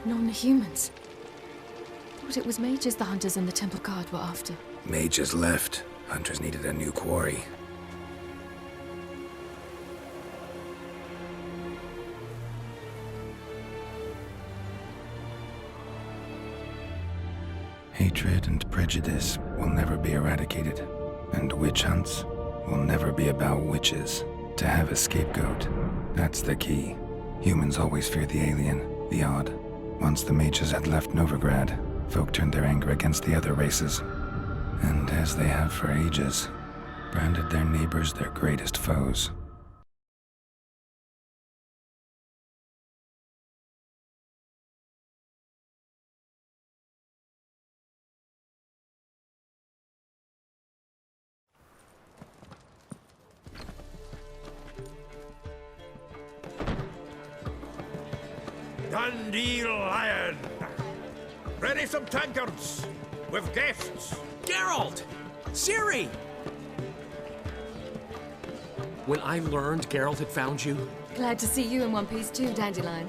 Non-humans. Thought it was mages the hunters and the temple guard were after. Mages left. Hunters needed a new quarry. Hatred and prejudice will never be eradicated, and witch hunts will never be about witches. To have a scapegoat, that's the key. Humans always fear the alien, the odd. Once the mages had left Novigrad, folk turned their anger against the other races. And as they have for ages, branded their neighbors their greatest foes. Dandelion! Ready some tankards! With guests! Geralt! Ciri! When I learned Geralt had found you... Glad to see you in one piece too, Dandelion.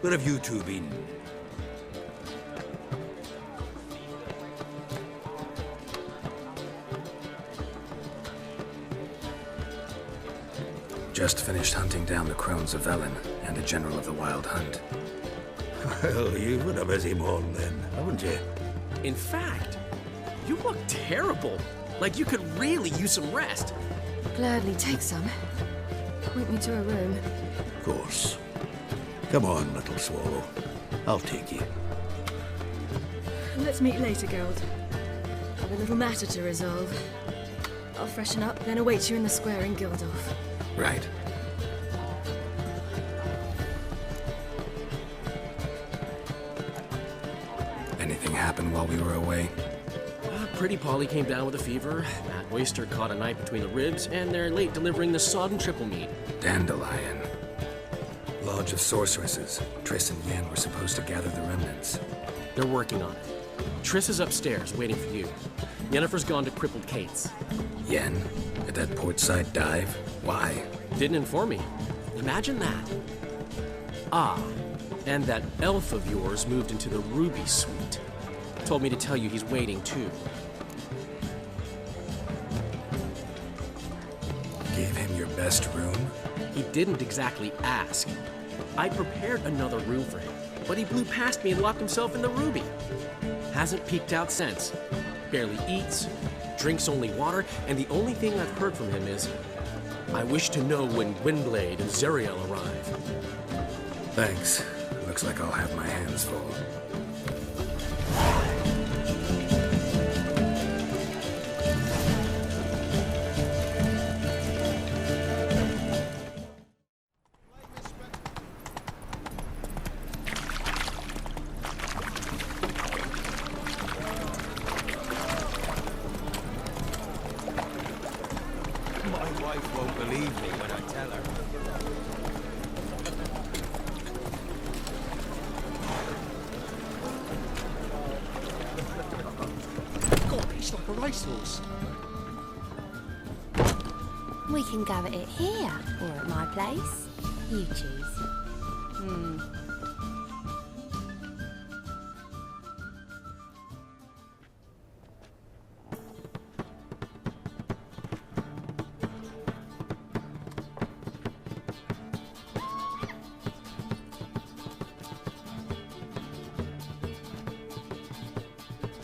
Where have you two been? Just finished hunting down the crones of Velen and a general of the Wild Hunt. Well, you've had a busy morning then, haven't you? In fact, you look terrible. Like you could really use some rest. Gladly take some. Point me to a room. Of course. Come on, little swallow. I'll take you. Let's meet later, Geralt. I've a little matter to resolve. I'll freshen up, then await you in the square in Gildorf. Right. Anything happened while we were away? Pretty Polly came down with a fever. Matt Oyster caught a knife between the ribs, and they're late delivering the sodden triple meat. Dandelion. Lodge of Sorceresses. Triss and Yen were supposed to gather the remnants. They're working on it. Triss is upstairs, waiting for you. Yennefer's gone to Crippled Kate's. Yen? At that portside dive? Why? Didn't inform me. Imagine that. Ah, and that elf of yours moved into the Ruby Suite. Told me to tell you he's waiting too. Gave him your best room? He didn't exactly ask. I prepared another room for him, but he blew past me and locked himself in the Ruby. Hasn't peeked out since. Barely eats, drinks only water, and the only thing I've heard from him is, I wish to know when Gwynblade and Zariel arrive. Thanks. Looks like I'll have my hands full. My wife won't believe me when I tell her. Got a piece like a racehorse. We can go at it here, or at my place. You choose.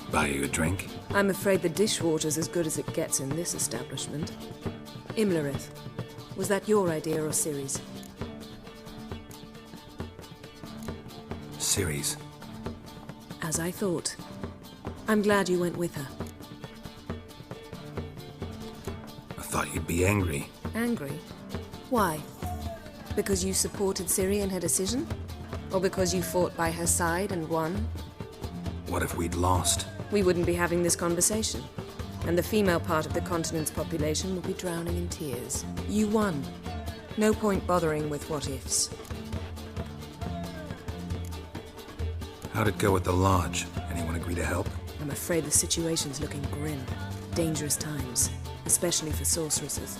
Buy you a drink? I'm afraid the dishwater's as good as it gets in this establishment. Imlerith, was that your idea or Ciri's? Ciri's. As I thought. I'm glad you went with her. I thought you'd be angry. Angry? Why? Because you supported Ciri in her decision? Or because you fought by her side and won? What if we'd lost? We wouldn't be having this conversation. And the female part of the continent's population would be drowning in tears. You won. No point bothering with what-ifs. How'd it go at the lodge? Anyone agree to help? I'm afraid the situation's looking grim. Dangerous times, especially for sorceresses.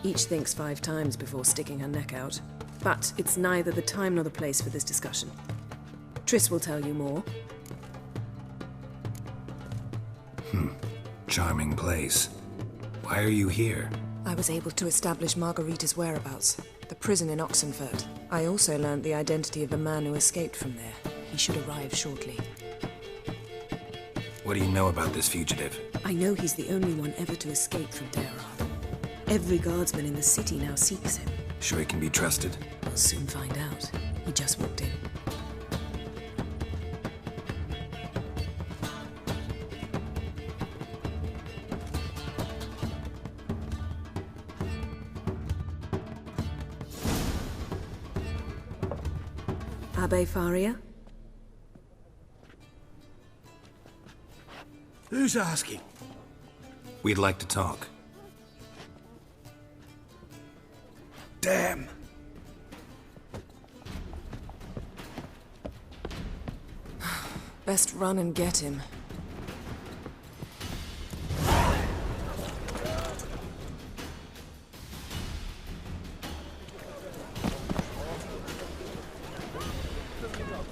Each thinks 5 times before sticking her neck out. But it's neither the time nor the place for this discussion. Triss will tell you more. Charming place. Why are you here? I was able to establish Margarita's whereabouts, the prison in Oxenfurt. I also learned the identity of the man who escaped from there. He should arrive shortly. What do you know about this fugitive? I know he's the only one ever to escape from Daerad. Every guardsman in the city now seeks him. Sure he can be trusted? We'll soon find out. He just walked in. Abbe Faria? Who's asking? We'd like to talk. Damn. Best run and get him.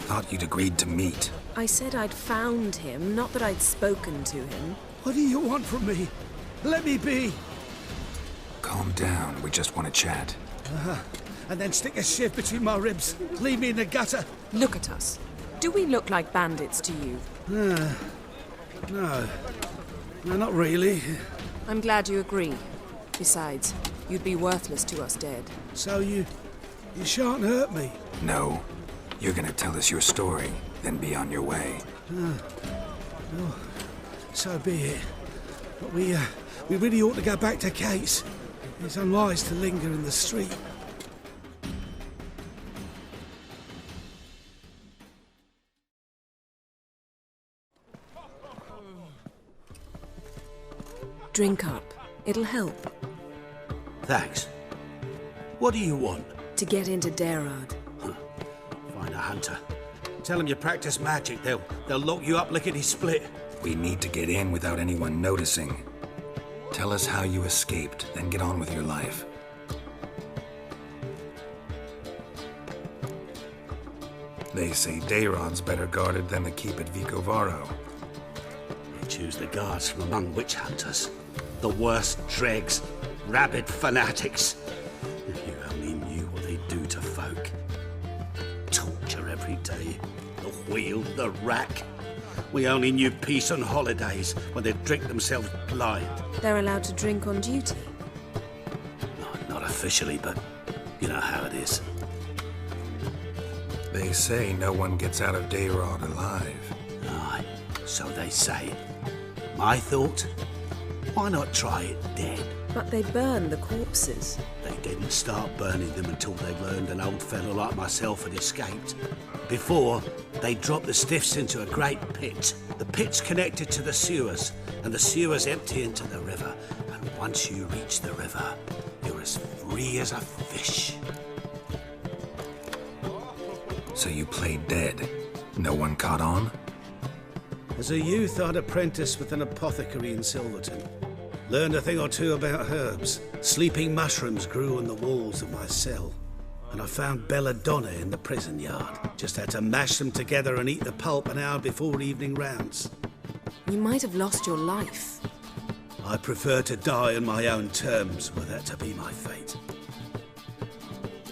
Thought you'd agreed to meet. I said I'd found him, not that I'd spoken to him. What do you want from me? Let me be. Calm down, we just want to chat. And then stick a shiv between my ribs. Leave me in the gutter. Look at us. Do we look like bandits to you? No, not really. I'm glad you agree. Besides, you'd be worthless to us dead. So you shan't hurt me. No. You're gonna tell us your story, then be on your way. So be it. But we really ought to go back to Kate's. It's unwise to linger in the street. Drink up. It'll help. Thanks. What do you want? To get into Daerad. Find a hunter. Tell them you practice magic. They'll lock you up lickety-split. We need to get in without anyone noticing. Tell us how you escaped, then get on with your life. They say Daerad's better guarded than the keep at Vicovaro. They choose the guards from among witch hunters. The worst dregs, rabid fanatics. If you only knew what they do to folk. Torture every day. The wheel, the rack. We only knew peace on holidays when they'd drink themselves blind. They're allowed to drink on duty. Not officially, but you know how it is. They say no one gets out of Daerad alive. Aye, so they say. My thought? Why not try it dead? But they burn the corpses. They didn't start burning them until they learned an old fellow like myself had escaped. Before, they dropped the stiffs into a great pit. The pit's connected to the sewers, and the sewers empty into the river. And once you reach the river, you're as free as a fish. So you played dead. No one caught on? As a youth, I'd apprenticed with an apothecary in Silverton. Learned a thing or two about herbs. Sleeping mushrooms grew on the walls of my cell. And I found belladonna in the prison yard. Just had to mash them together and eat the pulp an hour before evening rounds. You might have lost your life. I prefer to die on my own terms, were that to be my fate.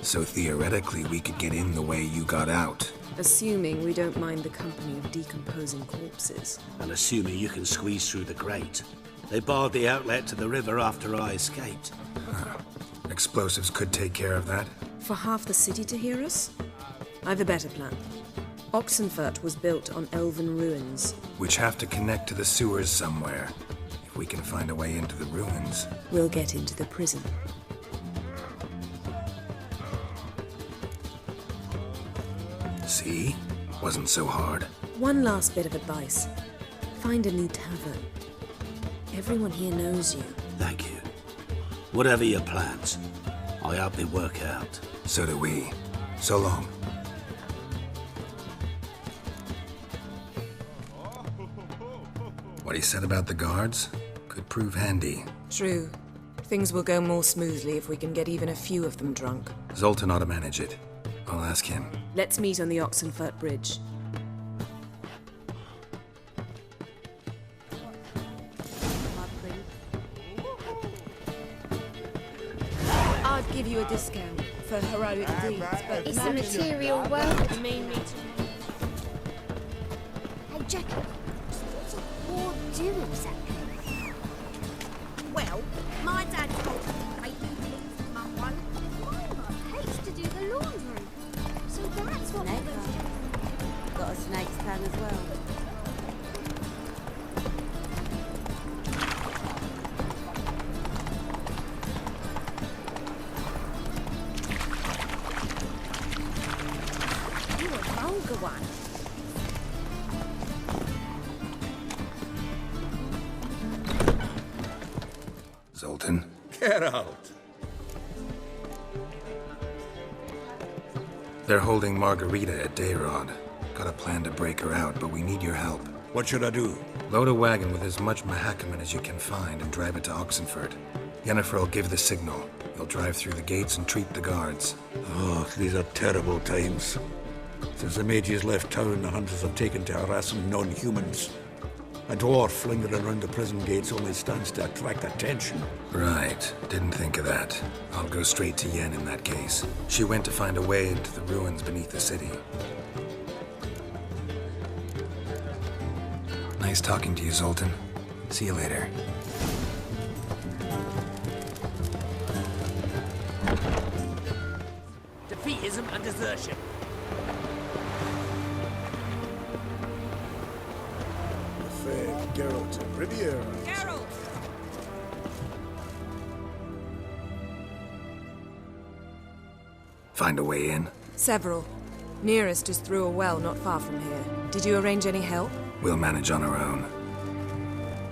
So theoretically, we could get in the way you got out. Assuming we don't mind the company of decomposing corpses. And assuming you can squeeze through the grate. They barred the outlet to the river after I escaped. Explosives could take care of that. For half the city to hear us? I've a better plan. Oxenfurt was built on elven ruins. Which have to connect to the sewers somewhere. If we can find a way into the ruins. We'll get into the prison. See? Wasn't so hard. One last bit of advice. Find a new tavern. Everyone here knows you. Thank you. Whatever your plans, I hope they work out. So do we. So long. What he said about the guards could prove handy. True. Things will go more smoothly if we can get even a few of them drunk. Zoltan ought to manage it. I'll ask him. Let's meet on the Oxenfurt Bridge. I'd give you a discount for heroic deeds, but It's a material world. You mean me to... Hey, Jackie, what's a war do exactly? Well, my dad told me they do things to Mum won't. My mum hates to do the laundry. So that's what Snake we're going to do. Got a snake's tongue as well. You're a vulgar one. Zoltan? Get out! They're holding Margarita at Dayrod. Got a plan to break her out, but we need your help. What should I do? Load a wagon with as much Mahakaman as you can find and drive it to Oxenford. Yennefer will give the signal. You'll drive through the gates and treat the guards. Oh, these are terrible times. Since the mages left town, the hunters have taken to harassing non-humans. A dwarf lingering around the prison gates only stands to attract attention. Right. Didn't think of that. I'll go straight to Yen in that case. She went to find a way into the ruins beneath the city. Nice talking to you, Zoltan. See you later. Defeatism and desertion. Fair Geralt of Rivia. Geralt! Find a way in? Several. Nearest is through a well not far from here. Did you arrange any help? We'll manage on our own.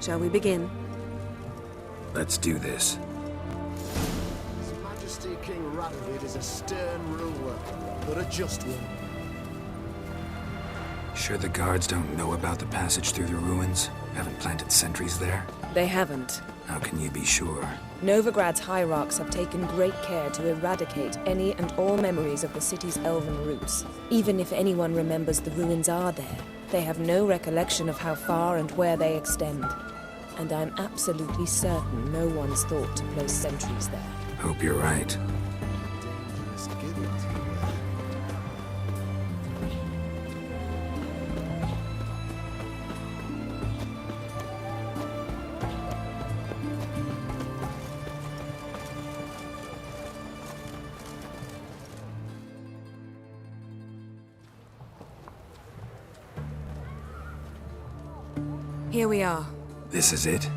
Shall we begin? Let's do this. His Majesty King Radovid is a stern ruler, but a just one. Sure the guards don't know about the passage through the ruins? Haven't planted sentries there? They haven't. How can you be sure? Novigrad's hierarchs have taken great care to eradicate any and all memories of the city's elven roots. Even if anyone remembers the ruins are there, they have no recollection of how far and where they extend. And I'm absolutely certain no one's thought to place sentries there. Hope you're right. Dangerous guild. Here we are. This is it?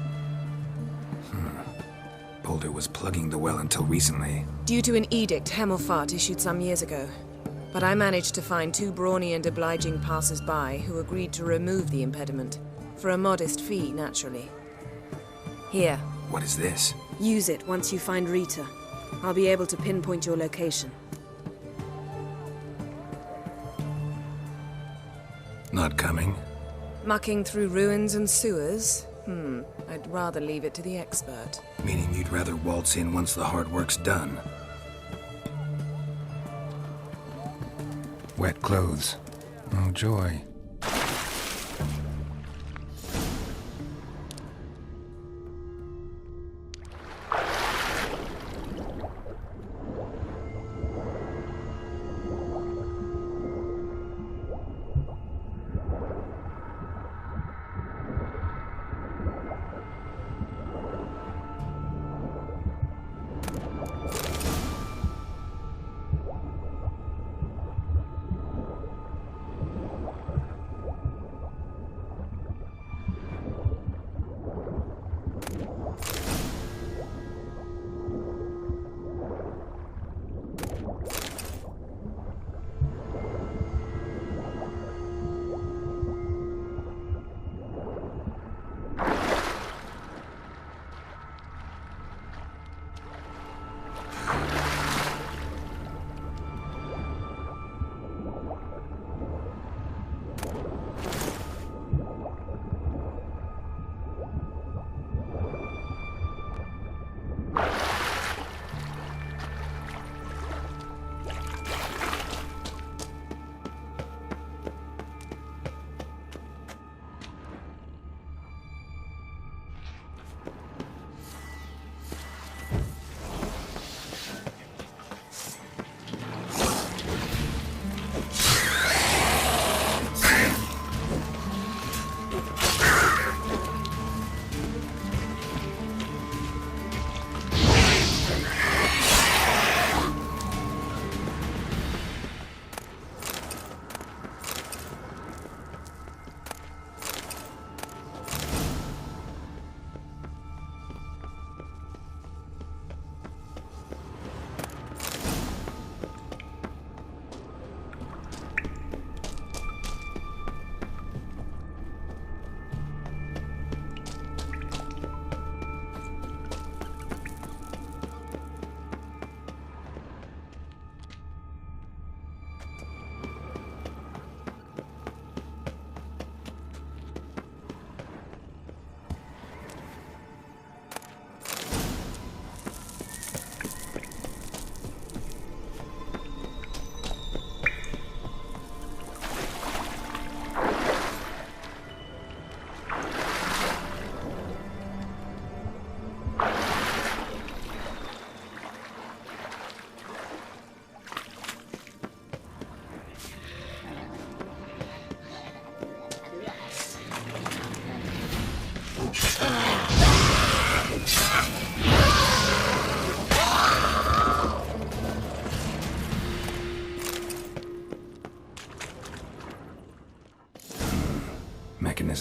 Boulder was plugging the well until recently. Due to an edict Hemelfart issued some years ago. But I managed to find two brawny and obliging passers-by who agreed to remove the impediment. For a modest fee, naturally. Here, What is this? use it once you find Rita. I'll be able to pinpoint your location. Not coming? Mucking through ruins and sewers? I'd rather leave it to the expert. Meaning you'd rather waltz in once the hard work's done. Wet clothes. Oh, joy.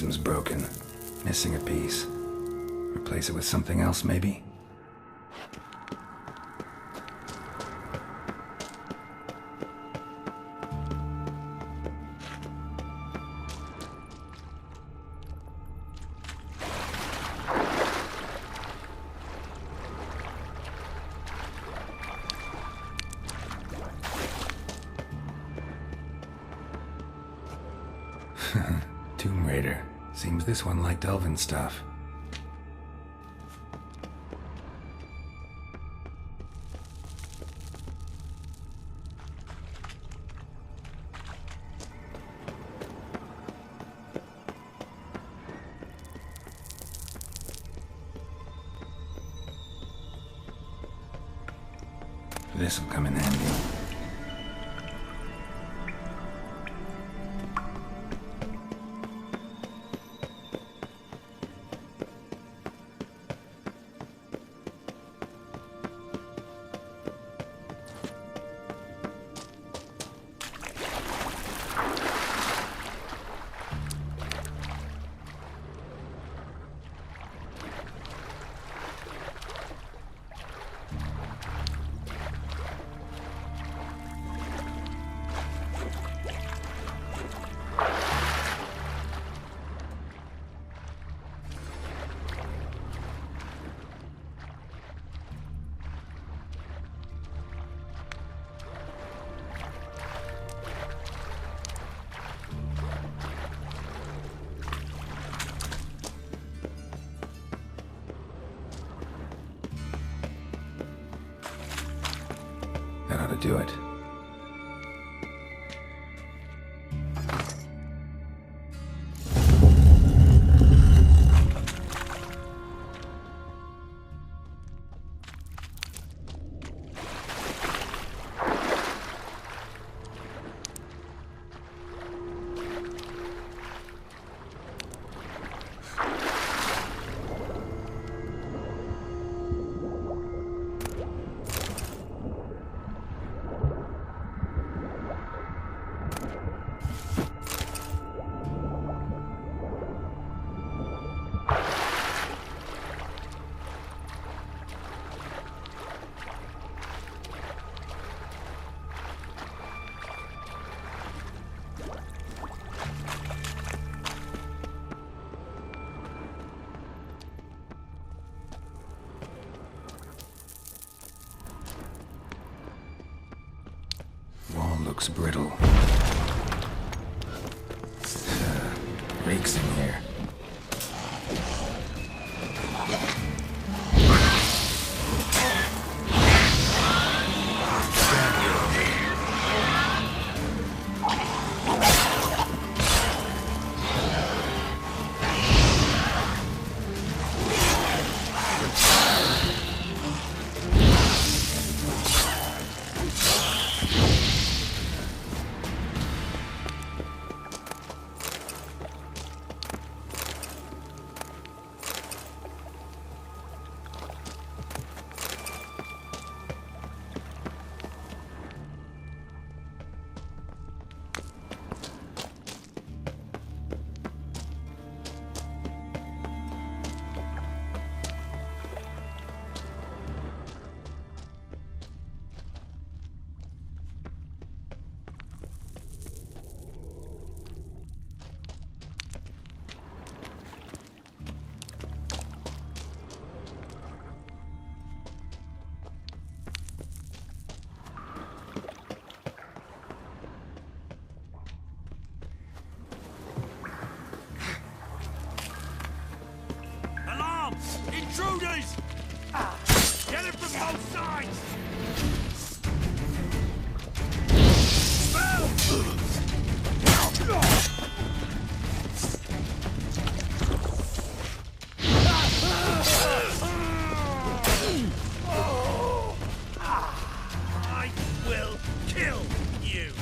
mechanism's broken. Missing a piece. Replace it with something else, maybe? Tomb Raider. Seems this one liked elven stuff. This'll come in handy. That ought to do it. Looks brittle. Reeks in here. Intruders! Get it from both sides! I will kill you!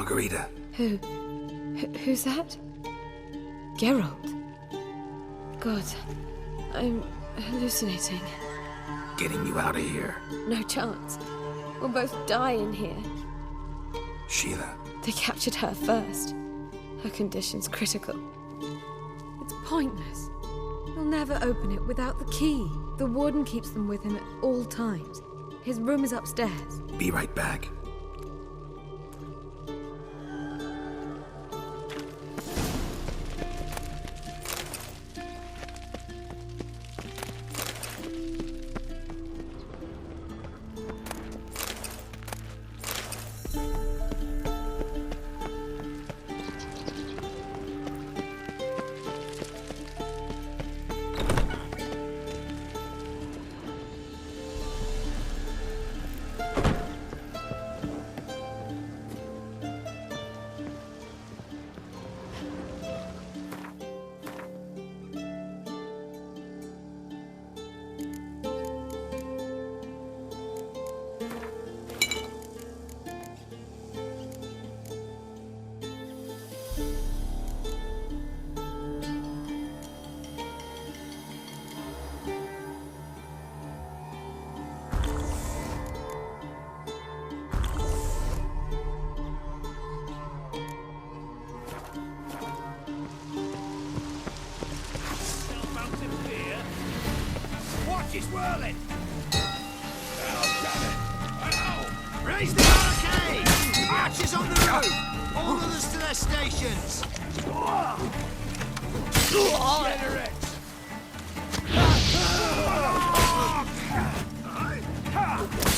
Margarita. Who's that? Geralt. God, I'm hallucinating. Getting you out of here. No chance. We'll both die in here. Sheila. They captured her first. Her condition's critical. It's pointless. He'll never open it without the key. The warden keeps them with him at all times. His room is upstairs. Be right back. She's whirling! Oh, damn it! Ow! Raise the barricade! Archers on the roof! All others to their stations! Degenerates!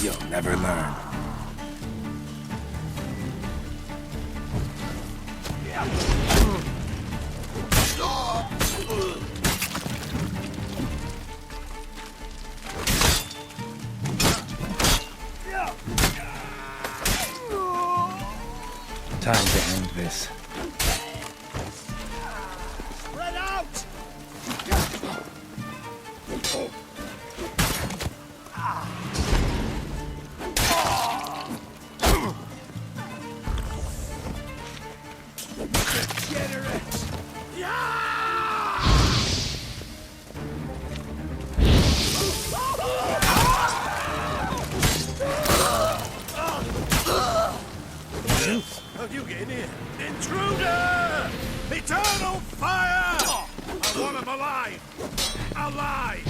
You'll never learn. Time to end this. Spread out! Degenerates! How'd you get in here? Intruder! Eternal fire! I want him alive! Alive!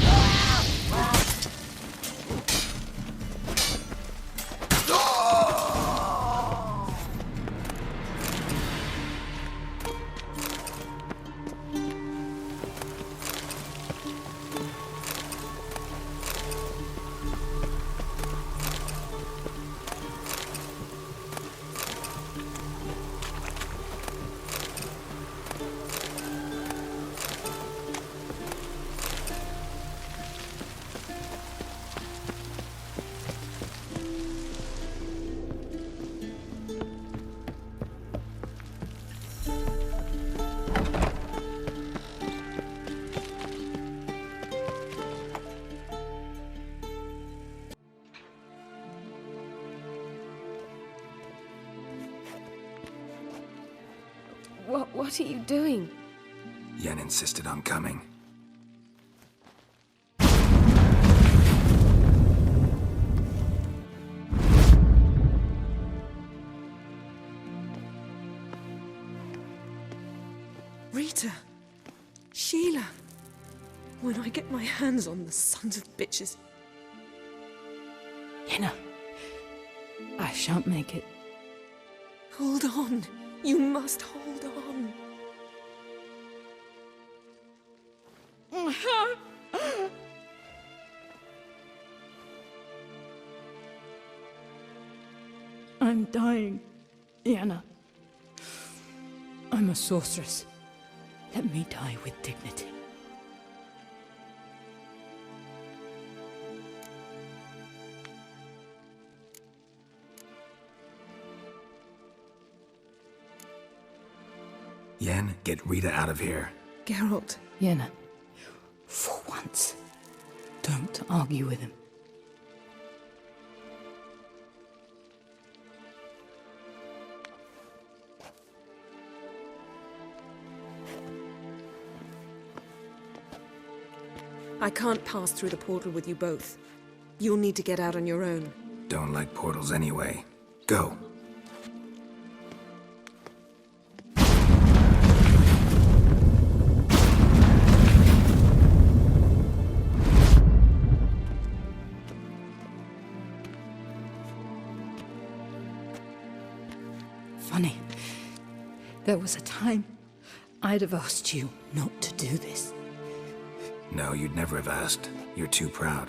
What are you doing? Yen insisted on coming. Rita! Sheila! When I get my hands on the sons of bitches. Yenna, I shan't make it. Hold on. You must hold on. I'm dying, Yenna. I'm a sorceress. Let me die with dignity. Yen, get Rita out of here. Geralt. Yenna, for once, don't argue with him. I can't pass through the portal with you both. You'll need to get out on your own. Don't like portals anyway. Go. Funny. There was a time I'd have asked you not to do this. No, you'd never have asked. You're too proud.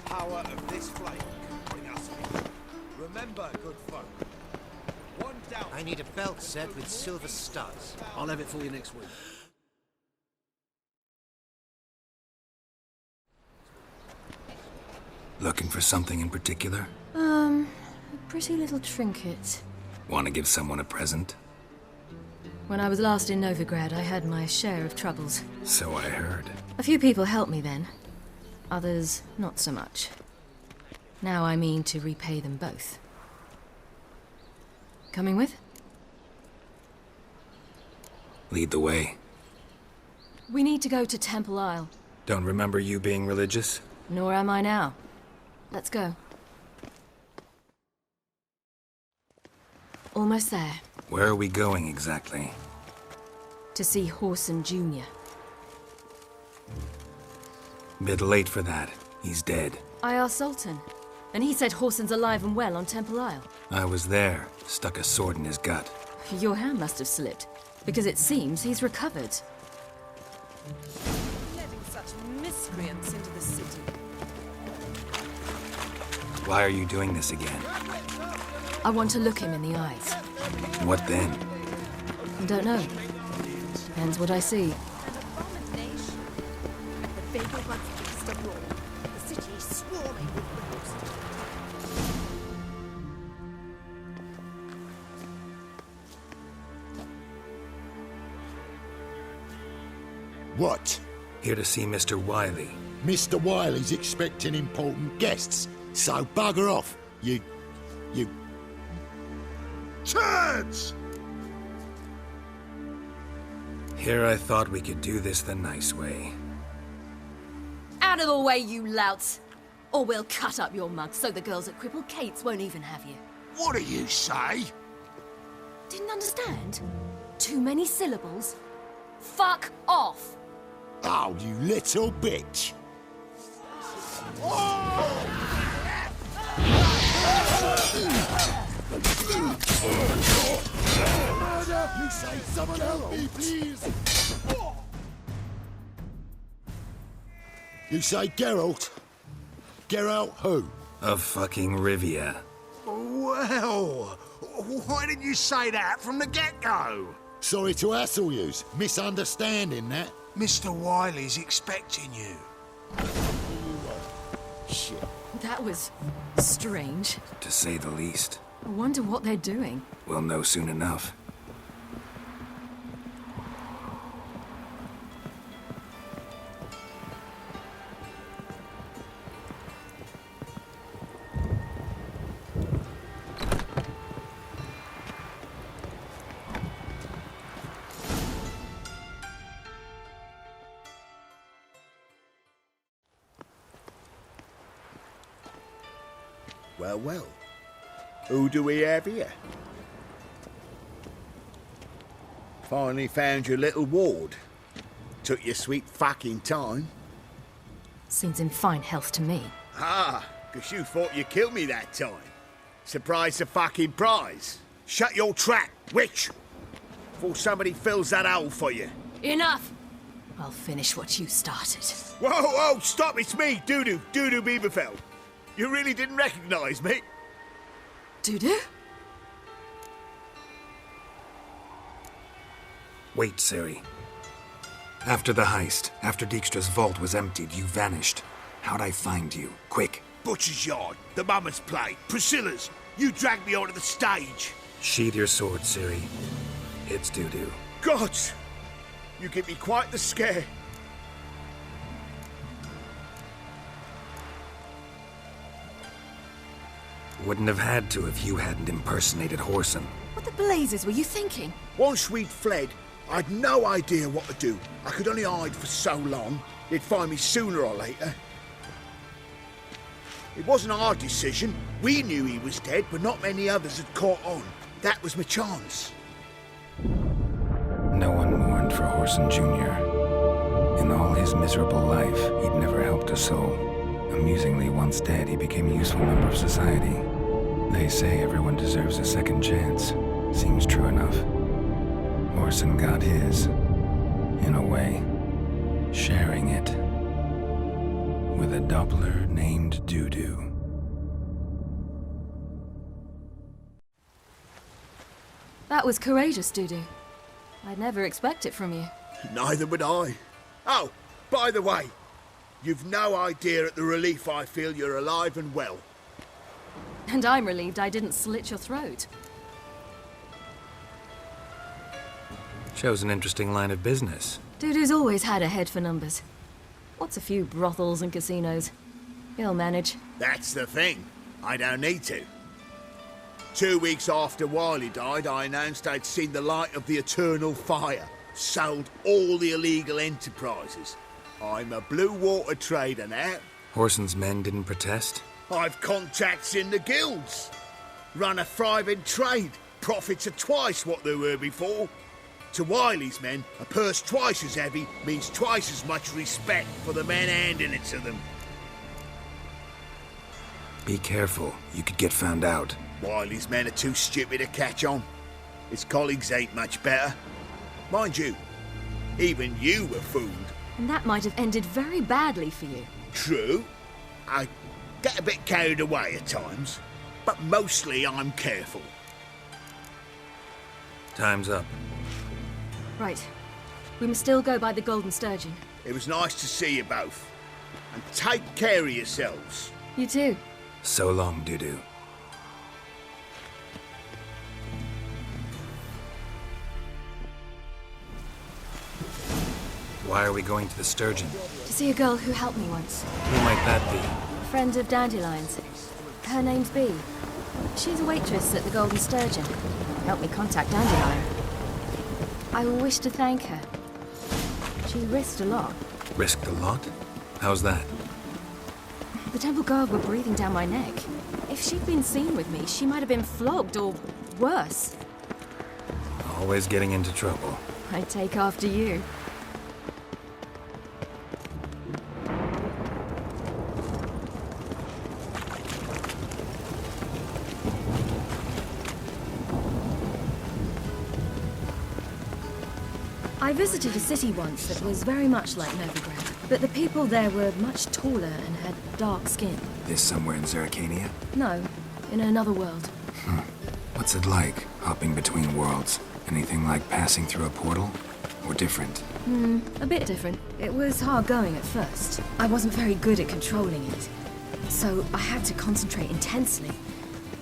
Power of this flame can bring us in. Remember, good folk. One down. I need a belt set with silver studs. I'll have it for you next week. Looking for something in particular? A pretty little trinket. Want to give someone a present? When I was last in Novigrad, I had my share of troubles. So I heard. A few people helped me then. Others, not so much. Now I mean to repay them both. Coming with? Lead the way. We need to go to Temple Isle. Don't remember you being religious? Nor am I now. Let's go. Almost there. Where are we going exactly? To see Whoreson Jr. Bit late for that. He's dead. I asked Sultan, and he said Whoreson's alive and well on Temple Isle. I was there. Stuck a sword in his gut. Your hand must have slipped, because it seems he's recovered. Letting such miscreants into the city. Why are you doing this again? I want to look him in the eyes. What then? Don't know. Depends what I see. The Vagal Buds feast abroad. The city is swarming with ghosts. What? Here to see Mr. Wiley. Mr. Wiley's expecting important guests, so bugger off, you turds! Here I thought we could do this the nice way. Out of the way, you louts! Or we'll cut up your mug so the girls at Cripple Kate's won't even have you. What do you say? Didn't understand? Too many syllables? Fuck off! Oh, you little bitch! You say someone help me, please! You say Geralt? Geralt who? Of fucking Rivia. Well, why didn't you say that from the get-go? Sorry to hassle yous. Misunderstanding that. Mr. Wiley's expecting you. Shit. That was strange. To say the least. I wonder what they're doing. We'll know soon enough. Well, well. Who do we have here? Finally found your little ward. Took your sweet fucking time. Seems in fine health to me. Ah, 'cause you thought you killed me that time. Surprise the fucking prize. Shut your trap, witch! Before somebody fills that hole for you. Enough! I'll finish what you started. Whoa, whoa, stop! It's me, Dudu Beaverfell. You really didn't recognize me? Dudu? Wait, Ciri. After the heist, after Dijkstra's vault was emptied, you vanished. How'd I find you? Quick. Butcher's Yard, the Mama's Play, Priscilla's. You dragged me onto the stage. Sheathe your sword, Ciri. It's Dudu. Gods! You give me quite the scare. Wouldn't have had to if you hadn't impersonated Whoreson. What the blazes were you thinking? Once we'd fled, I'd no idea what to do. I could only hide for so long. They'd find me sooner or later. It wasn't our decision. We knew he was dead, but not many others had caught on. That was my chance. No one mourned for Whoreson Jr. In all his miserable life, he'd never helped a soul. Amusingly, once dead, he became a useful member of society. They say everyone deserves a second chance. Seems true enough. Whoreson got his, in a way, sharing it with a Doppler named Dudu. That was courageous, Dudu. I'd never expect it from you. Neither would I. Oh, by the way, you've no idea at the relief I feel you're alive and well. And I'm relieved I didn't slit your throat. Shows an interesting line of business. Dudu's always had a head for numbers. What's a few brothels and casinos? He'll manage. That's the thing. I don't need to. 2 weeks after Wiley died, I announced I'd seen the light of the eternal fire. Sold all the illegal enterprises. I'm a blue water trader now. Whoreson's men didn't protest? I've contacts in the guilds. Run a thriving trade. Profits are twice what they were before. To Wiley's men, a purse twice as heavy means twice as much respect for the men handing it to them. Be careful. You could get found out. Wiley's men are too stupid to catch on. His colleagues ain't much better. Mind you, even you were fooled. And that might have ended very badly for you. True. I get a bit carried away at times, but mostly I'm careful. Time's up. Right. We must still go by the Golden Sturgeon. It was nice to see you both. And take care of yourselves. You too. So long, Dudu. Why are we going to the Sturgeon? To see a girl who helped me once. Who might that be? A friend of Dandelion's. Her name's Bee. She's a waitress at the Golden Sturgeon. Helped me contact Dandelion. I wish to thank her. She risked a lot. Risked a lot? How's that? The Temple Guard were breathing down my neck. If she'd been seen with me, she might have been flogged or worse. Always getting into trouble. I'd take after you. I visited a city once that was very much like Novigrad, but the people there were much taller and had dark skin. This somewhere in Zerrikania? No, in another world. What's it like, hopping between worlds? Anything like passing through a portal? Or different? A bit different. It was hard going at first. I wasn't very good at controlling it, so I had to concentrate intensely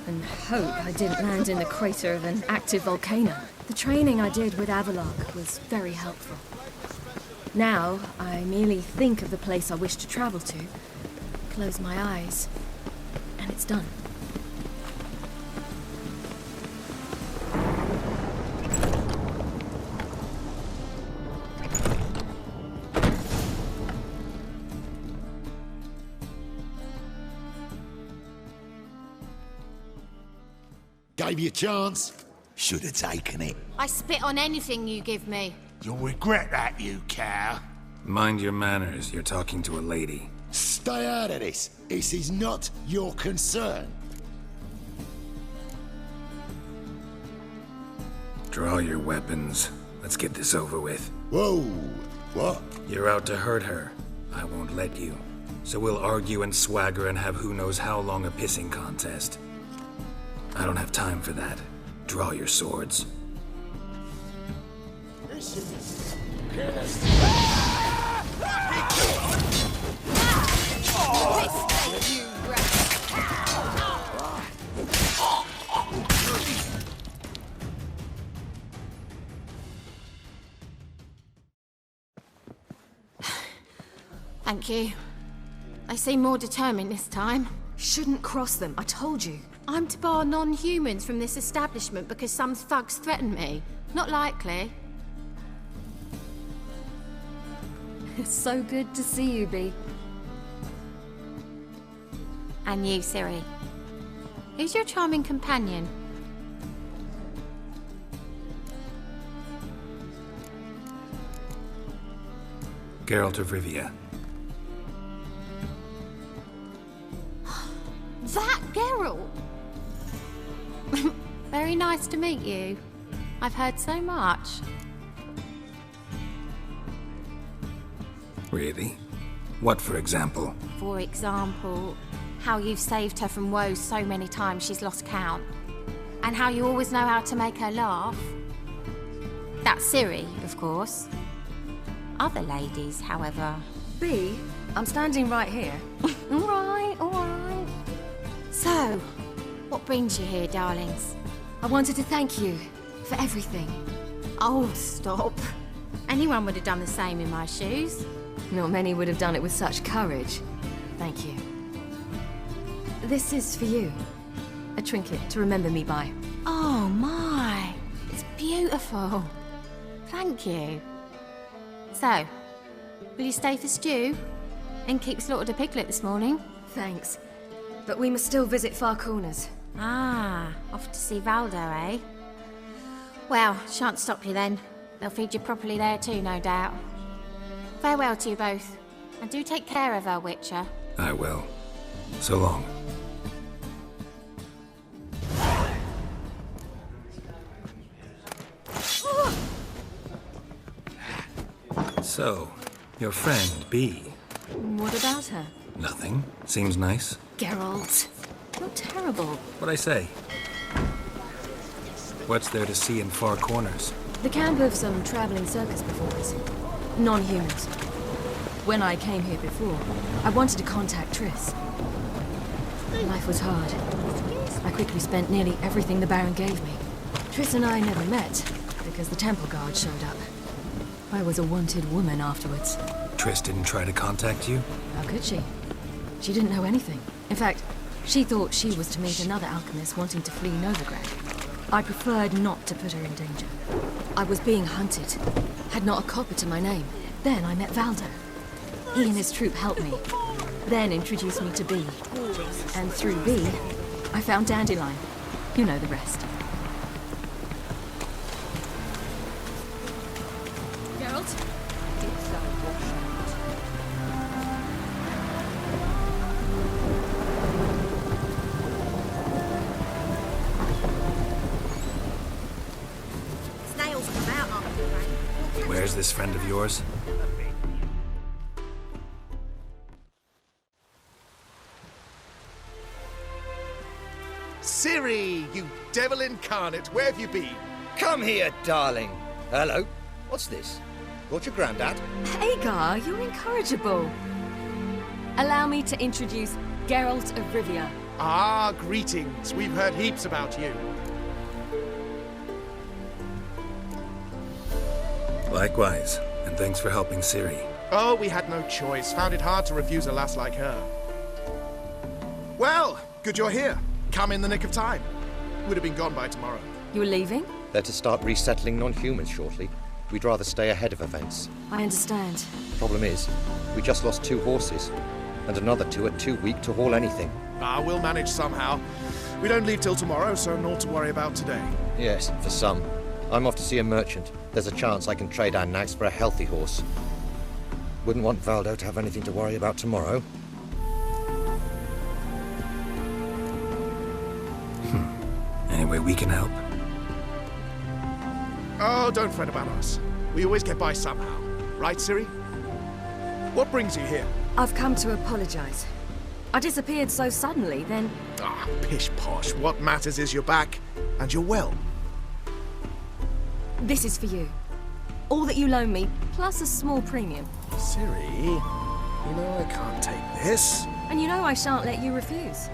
and hope I didn't land in the crater of an active volcano. The training I did with Avallac'h was very helpful. Now, I merely think of the place I wish to travel to, close my eyes, and it's done. Gave you a chance. Should have taken it. I spit on anything you give me. You'll regret that, you cow. Mind your manners, you're talking to a lady. Stay out of this. This is not your concern. Draw your weapons. Let's get this over with. Whoa. What? You're out to hurt her. I won't let you. So we'll argue and swagger and have who knows how long a pissing contest. I don't have time for that. Draw your swords. Thank you. They seem more determined this time. Shouldn't cross them, I told you. I'm to bar non-humans from this establishment because some thugs threaten me. Not likely. It's so good to see you, Bee. And you, Ciri. Who's your charming companion? Geralt of Rivia. That Geralt! Very nice to meet you. I've heard so much. Really? What, for example? For example, how you've saved her from woes so many times she's lost count. And how you always know how to make her laugh. That's Ciri, of course. Other ladies, however... Bee, I'm standing right here. All right, all right. So, what brings you here, darlings? I wanted to thank you for everything. Oh, stop. Anyone would have done the same in my shoes. Not many would have done it with such courage. Thank you. This is for you. A trinket to remember me by. Oh, my. It's beautiful. Thank you. So, will you stay for stew? And keep slaughtered a piglet this morning? Thanks. But we must still visit Far Corners. Ah, off to see Valdo, eh? Well, shan't stop you then. They'll feed you properly there too, no doubt. Farewell to you both. And do take care of her, Witcher. I will. So long. So, your friend, Bee. What about her? Nothing. Seems nice. Geralt, you're terrible. What'd I say? What's there to see in Far Corners? The camp of some traveling circus performers. Non-humans. When I came here before, I wanted to contact Triss. Life was hard. I quickly spent nearly everything the Baron gave me. Triss and I never met, because the temple guard showed up. I was a wanted woman afterwards. Triss didn't try to contact you? How could she? She didn't know anything. In fact, she thought she was to meet another alchemist wanting to flee Novigrad. I preferred not to put her in danger. I was being hunted. Had not a copper to my name. Then I met Valdo. He and his troop helped me. Then introduced me to Bee. And through Bee, I found Dandelion. You know the rest. Geralt? Snails come out after the rain. Where's this friend of yours? Ciri, you devil incarnate, where have you been? Come here, darling. Hello. What's this? Brought your granddad? Hagar, you're incorrigible. Allow me to introduce Geralt of Rivia. Ah, greetings. We've heard heaps about you. Likewise, and thanks for helping Ciri. Oh, we had no choice. Found it hard to refuse a lass like her. Well, good you're here. Come in the nick of time. Would have been gone by tomorrow. You're leaving? They're to start resettling non-humans shortly. We'd rather stay ahead of events. I understand. Problem is, we just lost 2 horses, and another 2 are too weak to haul anything. Ah, we'll manage somehow. We don't leave till tomorrow, so naught to worry about today. Yes, for some. I'm off to see a merchant. There's a chance I can trade our nags for a healthy horse. Wouldn't want Valdo to have anything to worry about tomorrow. Any way we can help? Oh, don't fret about us. We always get by somehow. Right, Ciri? What brings you here? I've come to apologize. I disappeared so suddenly, then... Ah, pish-posh. What matters is you're back, and you're well. This is for you. All that you loan me, plus a small premium. Ciri, you know I can't take this. And you know I shan't let you refuse.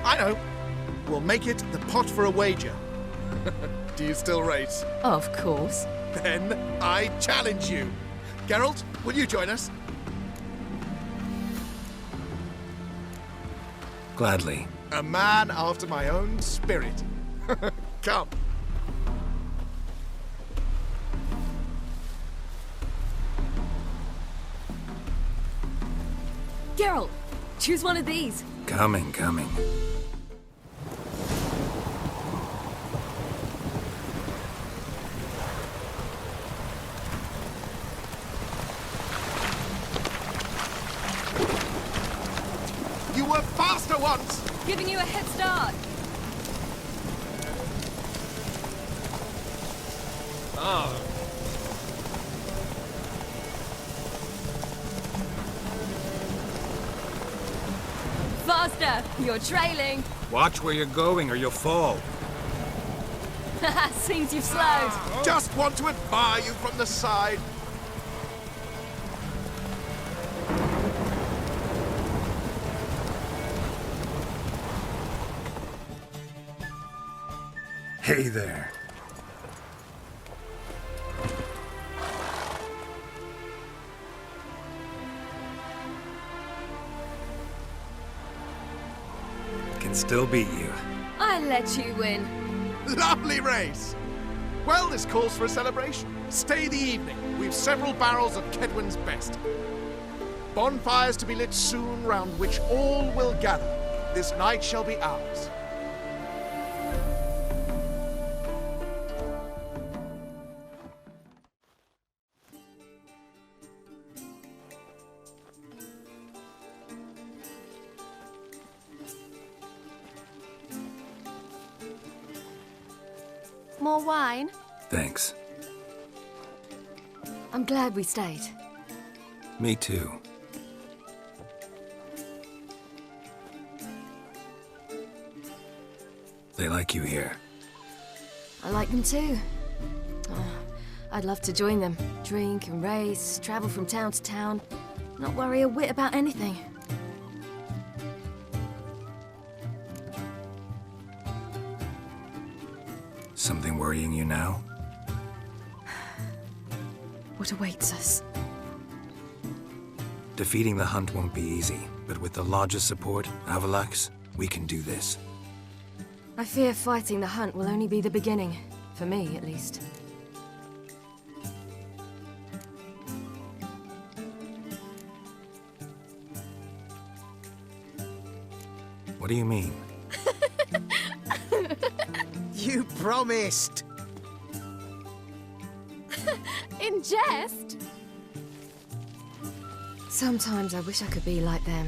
I know. We'll make it the pot for a wager. Do you still race? Of course. Then I challenge you. Geralt, will you join us? Gladly. A man after my own spirit. Come. Geralt, choose one of these. Coming. You were faster once! Giving you a head start. Oh. Faster! You're trailing. Watch where you're going or you'll fall. Seems you've slowed. Just want to admire you from the side. Hey there. Can still beat you. I let you win. Lovely race! Well, this calls for a celebration. Stay the evening. We've several barrels of Kedwen's best. Bonfires to be lit soon, round which all will gather. This night shall be ours. More wine? Thanks. I'm glad we stayed. Me too. They like you here. I like them too. Oh, I'd love to join them. Drink and race, travel from town to town. Not worry a whit about anything. Something worrying you now? What awaits us? Defeating the Hunt won't be easy, but with the Lodge's support, Avalax, we can do this. I fear fighting the Hunt will only be the beginning. For me, at least. What do you mean? You promised! In jest? Sometimes I wish I could be like them.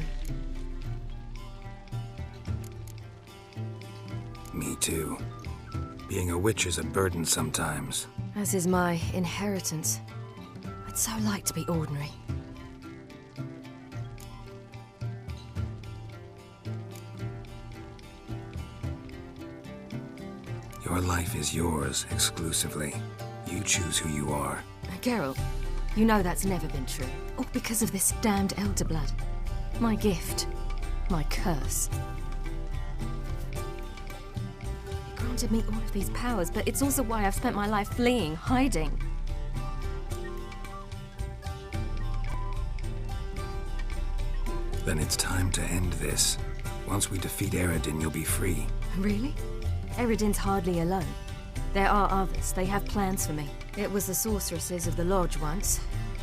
Me too. Being a witch is a burden sometimes. As is my inheritance. I'd so like to be ordinary. Your life is yours exclusively. You choose who you are. Geralt, you know that's never been true. All because of this damned Elder Blood. My gift. My curse. It granted me all of these powers, but it's also why I've spent my life fleeing, hiding. Then it's time to end this. Once we defeat Eredin, you'll be free. Really? Eredin's hardly alone. There are others. They have plans for me. It was the sorceresses of the Lodge once.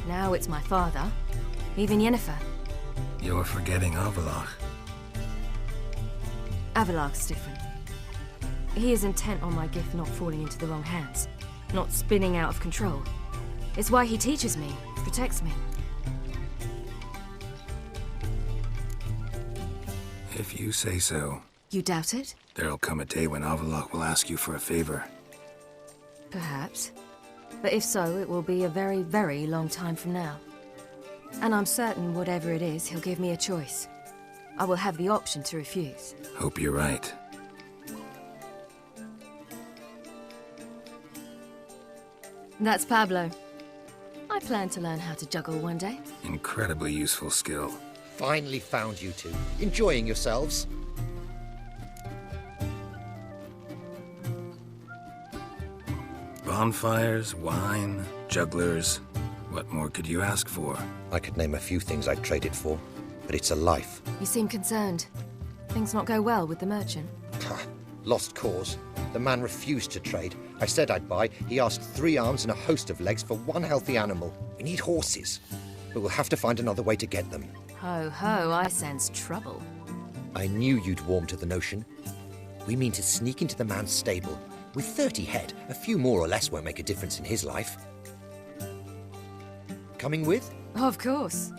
Now it's my father. Even Yennefer. You're forgetting Avallac'h. Avallac'h's different. He is intent on my gift not falling into the wrong hands. Not spinning out of control. It's why he teaches me, protects me. If you say so. You doubt it? There'll come a day when Avallac'h will ask you for a favor. Perhaps. But if so, it will be a very, very long time from now. And I'm certain whatever it is, he'll give me a choice. I will have the option to refuse. Hope you're right. That's Pablo. I plan to learn how to juggle one day. Incredibly useful skill. Finally found you two. Enjoying yourselves? Bonfires, wine, jugglers. What more could you ask for? I could name a few things I'd trade it for, but it's a life. You seem concerned. Things not go well with the merchant. Lost cause. The man refused to trade. I said I'd buy. He asked 3 arms and a host of legs for 1 healthy animal. We need horses, but we'll have to find another way to get them. Ho ho, I sense trouble. I knew you'd warm to the notion. We mean to sneak into the man's stable. With 30 head, a few more or less won't make a difference in his life. Coming with? Of course.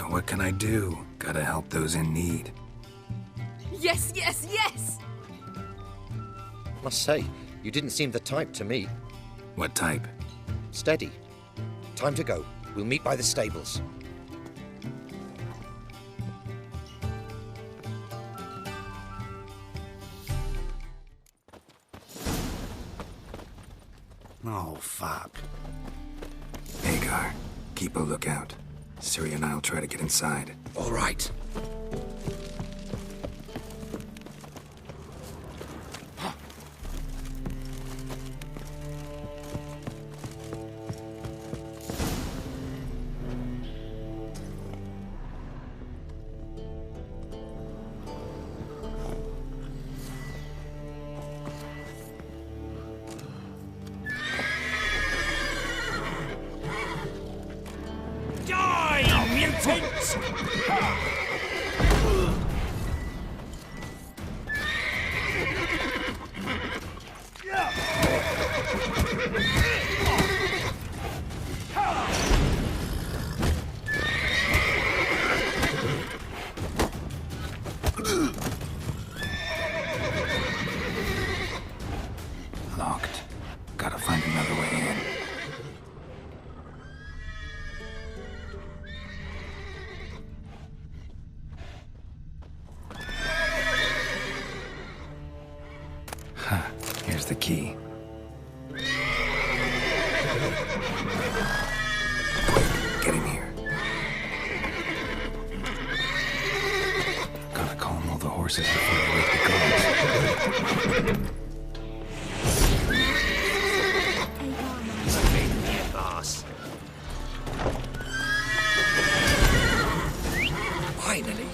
What can I do? Gotta help those in need. Yes, yes, yes! Must say, you didn't seem the type to me. What type? Steady. Time to go. We'll meet by the stables. Oh, fuck. Hagar, keep a lookout. Ciri and I'll try to get inside. All right. Locked. Gotta find another way in. Here's the key. Quick, get in here. Gotta calm all the horses before they wake the guards. Boss. Finally.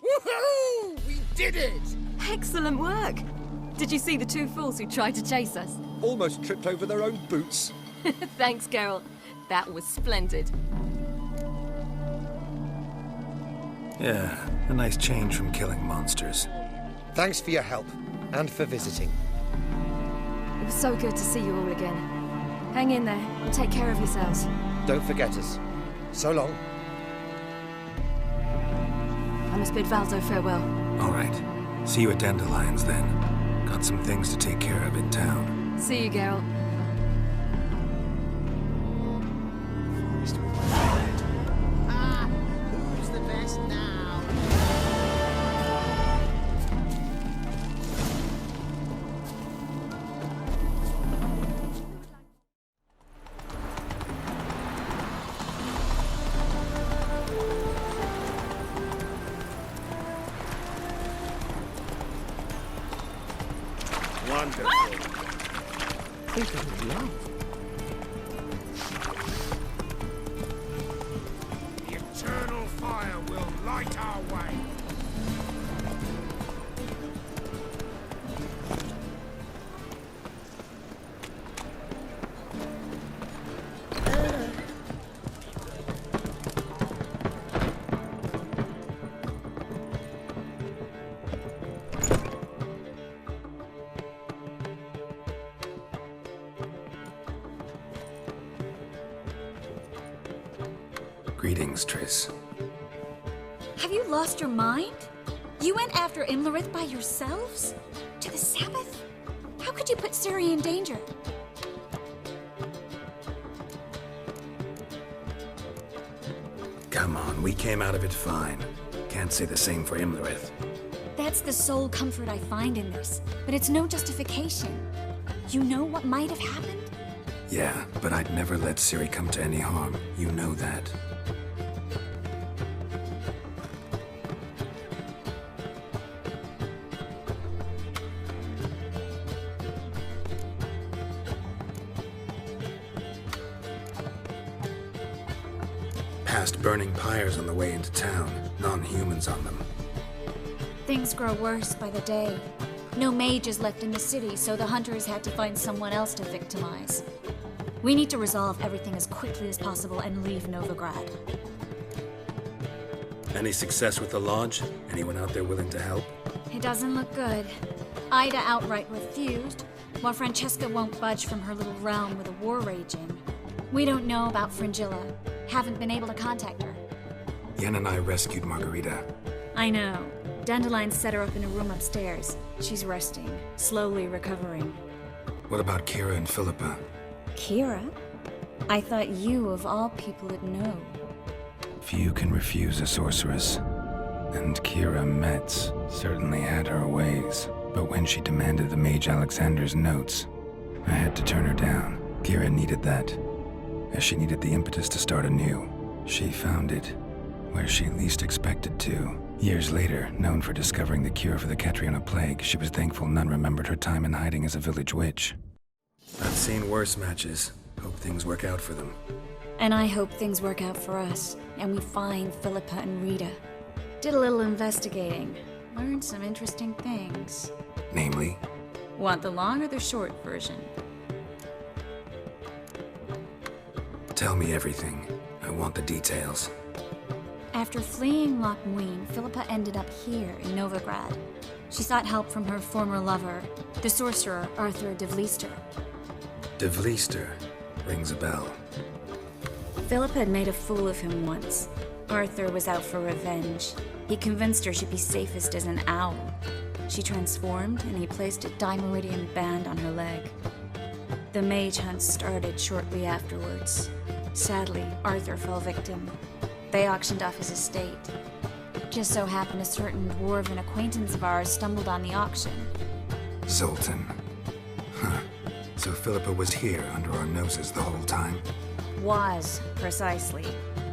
Woohoo! We did it! Excellent work! Did you see the 2 fools who tried to chase us? Almost tripped over their own boots. Thanks, Geralt. That was splendid. Yeah, a nice change from killing monsters. Thanks for your help, and for visiting. It was so good to see you all again. Hang in there, and take care of yourselves. Don't forget us. So long. I must bid Valdo farewell. All right. See you at Dandelions, then. Got some things to take care of in town. See you, Geralt. Who's the best now? Wonderful. Think of love. The eternal fire will light our way. Greetings, Triss. Have you lost your mind? You went after Imlerith by yourselves? To the Sabbath? How could you put Ciri in danger? Come on, we came out of it fine. Can't say the same for Imlerith. That's the sole comfort I find in this, but it's no justification. You know what might have happened? Yeah, but I'd never let Ciri come to any harm. You know that. Past burning pyres on the way into town. Non-humans on them. Things grow worse by the day. No mages left in the city, so the hunters had to find someone else to victimize. We need to resolve everything as quickly as possible and leave Novigrad. Any success with the lodge? Anyone out there willing to help? It doesn't look good. Ida outright refused, while Francesca won't budge from her little realm with a war raging. We don't know about Fringilla. Haven't been able to contact her. Yen and I rescued Margarita. I know. Dandelion set her up in a room upstairs. She's resting, slowly recovering. What about Kira and Philippa? Kira? I thought you, of all people, would know. Few can refuse a sorceress. And Kira Metz certainly had her ways. But when she demanded the Mage Alexander's notes, I had to turn her down. Kira needed that, as she needed the impetus to start anew. She found it where she least expected to. Years later, known for discovering the cure for the Catriona plague, she was thankful none remembered her time in hiding as a village witch. I've seen worse matches. Hope things work out for them. And I hope things work out for us, and we find Philippa and Rita. Did a little investigating. Learned some interesting things. Namely? Want the long or the short version? Tell me everything. I want the details. After fleeing Loch Muin, Philippa ended up here in Novigrad. She sought help from her former lover, the sorcerer Arthur de Vlister. De Vlister rings a bell. Philippa had made a fool of him once. Arthur was out for revenge. He convinced her she'd be safest as an owl. She transformed, and he placed a Dimeridian band on her leg. The mage hunt started shortly afterwards. Sadly, Arthur fell victim. They auctioned off his estate. Just so happened a certain dwarven acquaintance of ours stumbled on the auction. Zoltan. Huh. So Philippa was here under our noses the whole time? Was, precisely.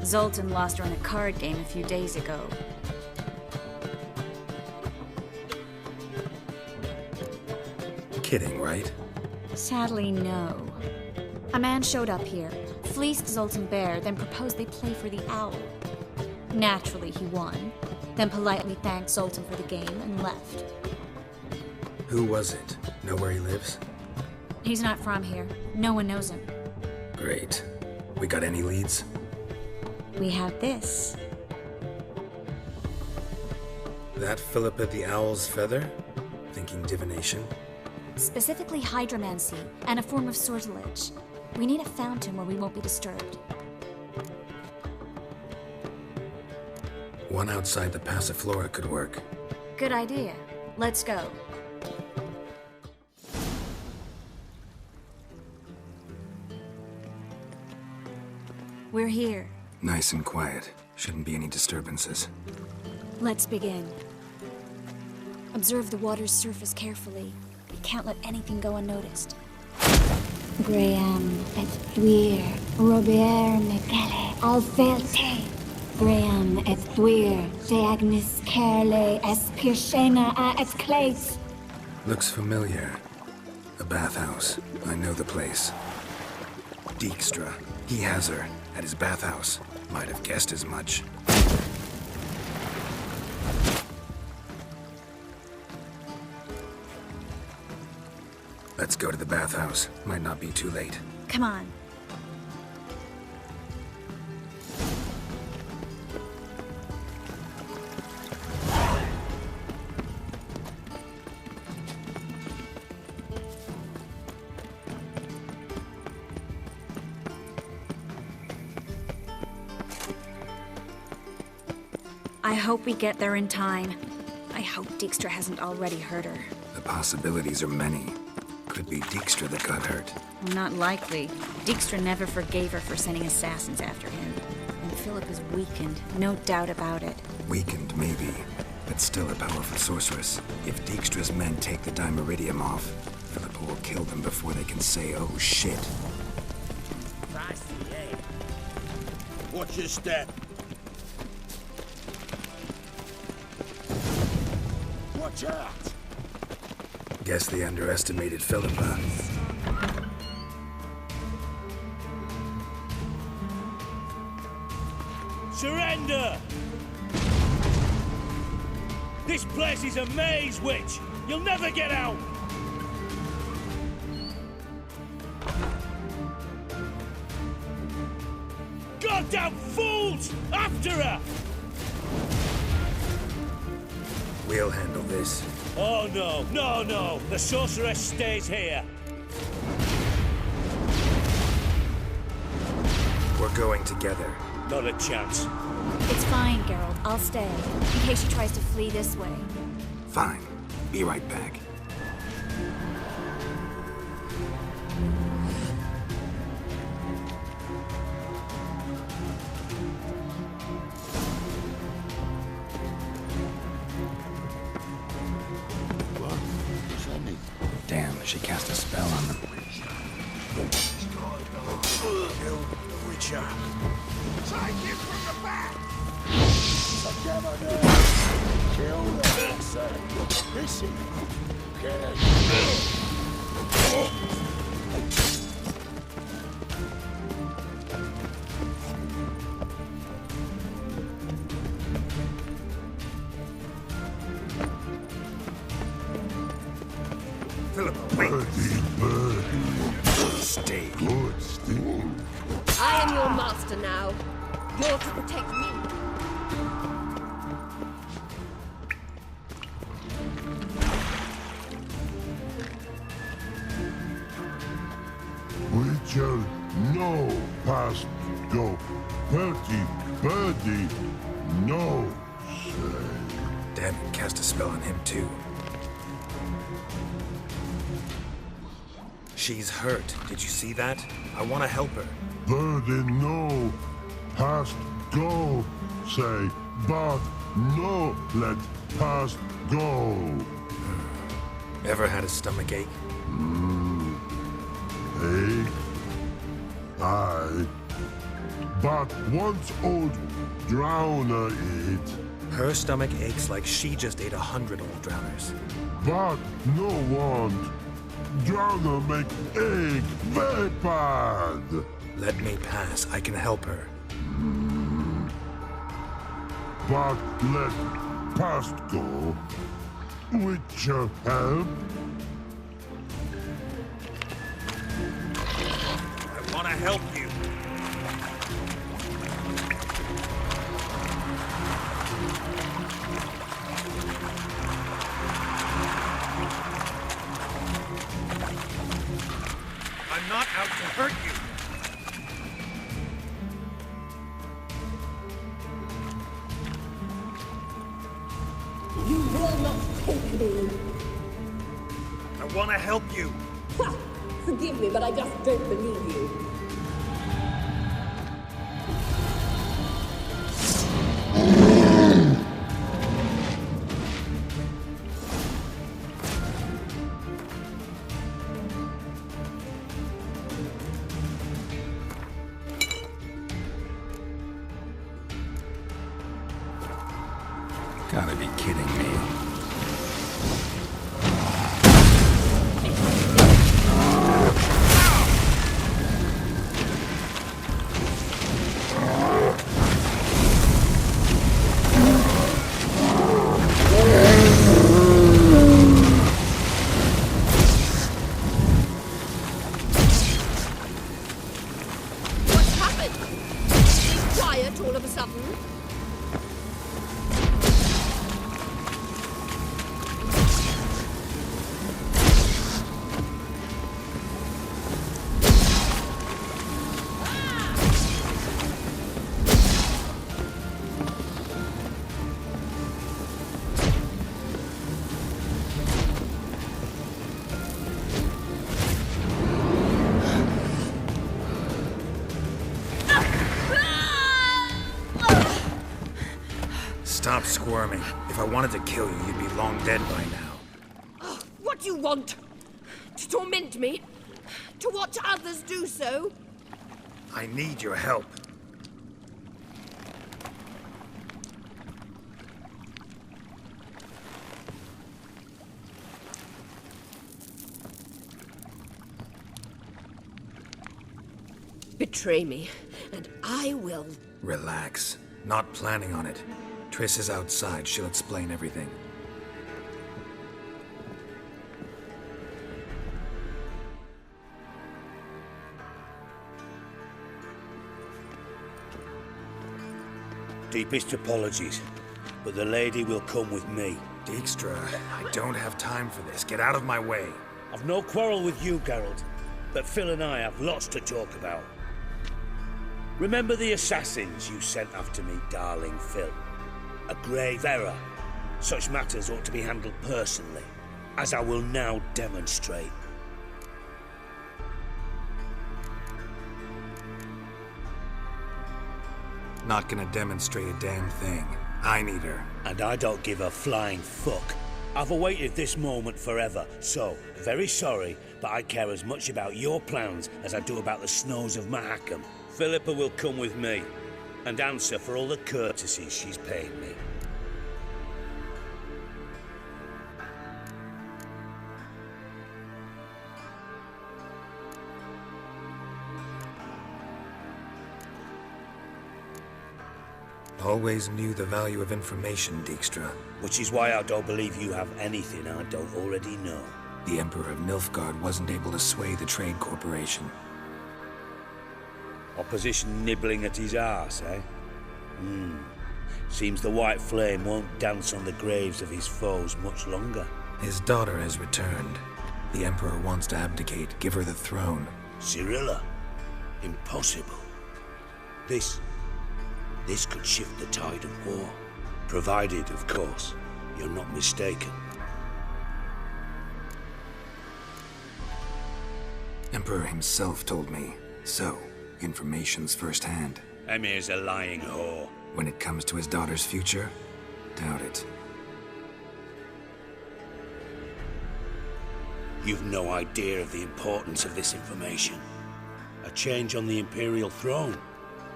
Zoltan lost her in a card game a few days ago. Kidding, right? Sadly, no. A man showed up here, fleeced Zoltan bare, then proposed they play for the owl. Naturally, he won, then politely thanked Zoltan for the game and left. Who was it? Know where he lives? He's not from here. No one knows him. Great. We got any leads? We have this. That Philippa the Owl's feather? Thinking divination? Specifically hydromancy, and a form of sortilege. We need a fountain where we won't be disturbed. One outside the Passiflora could work. Good idea. Let's go. We're here. Nice and quiet. Shouldn't be any disturbances. Let's begin. Observe the water's surface carefully. We can't let anything go unnoticed. Graham et thuir, Robert Mekele, Alfelte. Graham et thuir, de Agnes Kerle, es Pirshena a et Clates. Looks familiar. A bathhouse. I know the place. Dijkstra. He has her at his bathhouse. Might have guessed as much. Let's go to the bathhouse. Might not be too late. Come on. I hope we get there in time. I hope Dijkstra hasn't already hurt her. The possibilities are many. Could be Dijkstra that got hurt. Not likely. Dijkstra never forgave her for sending assassins after him. And Philip is weakened, no doubt about it. Weakened, maybe, but still a powerful sorceress. If Dijkstra's men take the Dimeridium off, Philippa will kill them before they can say, oh shit. Watch your step. Watch out! Guess they underestimated Philippa. Surrender! This place is a maze, witch! You'll never get out! Goddamn fools! After her! We'll handle this. Oh no, no, no! The sorceress stays here! We're going together. Not a chance. It's fine, Geralt. I'll stay, in case she tries to flee this way. Fine. Be right back. Damn, she cast a spell on them. Kill the Witcher. Take him from the back! Kill the Vixen! Missy! Get Philippa, wait! Stay. Good sting. I am your master now. You're to protect me. Witcher, no past go. Birdie, no say. Damn it, cast a spell on him too. She's hurt. Did you see that? I want to help her. Birdie, no past go say. But no let past go. Ever had a stomach ache? Ache? Aye. But once old drowner eat. Her stomach aches like she just ate 100 old drowners. But no want. Drowner make egg very bad. Let me pass. I can help her. But let past go. Witcher help. I want to help you. I'm not out to hurt you. You will not take me. I want to help you. Ha! Forgive me, but I just don't believe you. Gotta be kidding me. What's happened? It's quiet all of a sudden. squirming. If I wanted to kill you, you'd be long dead by now. Oh, what do you want? To torment me? To watch others do so? I need your help. Betray me, and I will. Relax. Not planning on it. Triss is outside. She'll explain everything. Deepest apologies, but the lady will come with me. Dijkstra, I don't have time for this. Get out of my way. I've no quarrel with you, Geralt, but Phil and I have lots to talk about. Remember the assassins you sent after me, darling Phil? A grave error. Such matters ought to be handled personally, as I will now demonstrate. Not gonna demonstrate a damn thing. I need her. And I don't give a flying fuck. I've awaited this moment forever, so, very sorry, but I care as much about your plans as I do about the snows of Mahakam. Philippa will come with me, and answer for all the courtesies she's paid me. Always knew the value of information, Dijkstra. Which is why I don't believe you have anything I don't already know. The Emperor of Nilfgaard wasn't able to sway the Trade Corporation. Opposition nibbling at his arse, eh? Seems the White Flame won't dance on the graves of his foes much longer. His daughter has returned. The Emperor wants to abdicate, give her the throne. Cirilla? Impossible. This could shift the tide of war. Provided, of course, you're not mistaken. Emperor himself told me. So, information's firsthand. Emir's a lying whore. When it comes to his daughter's future, doubt it. You've no idea of the importance of this information. A change on the Imperial throne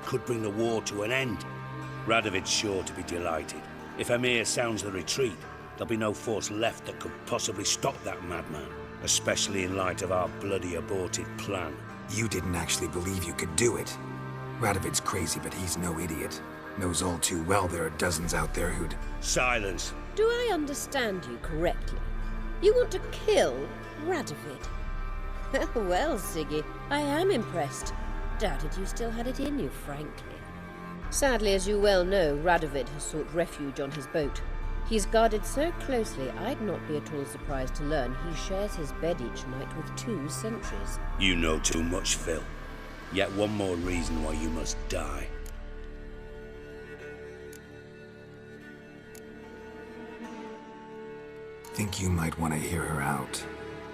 could bring the war to an end. Radovid's sure to be delighted. If Emir sounds the retreat, there'll be no force left that could possibly stop that madman, especially in light of our bloody aborted plan. You didn't actually believe you could do it. Radovid's crazy, but he's no idiot. Knows all too well there are dozens out there who'd... Silence! Do I understand you correctly? You want to kill Radovid? Well, Siggy, I am impressed. Doubted you still had it in you, frankly. Sadly, as you well know, Radovid has sought refuge on his boat. He's guarded so closely, I'd not be at all surprised to learn he shares his bed each night with 2 sentries. You know too much, Phil. Yet one more reason why you must die. Think you might want to hear her out.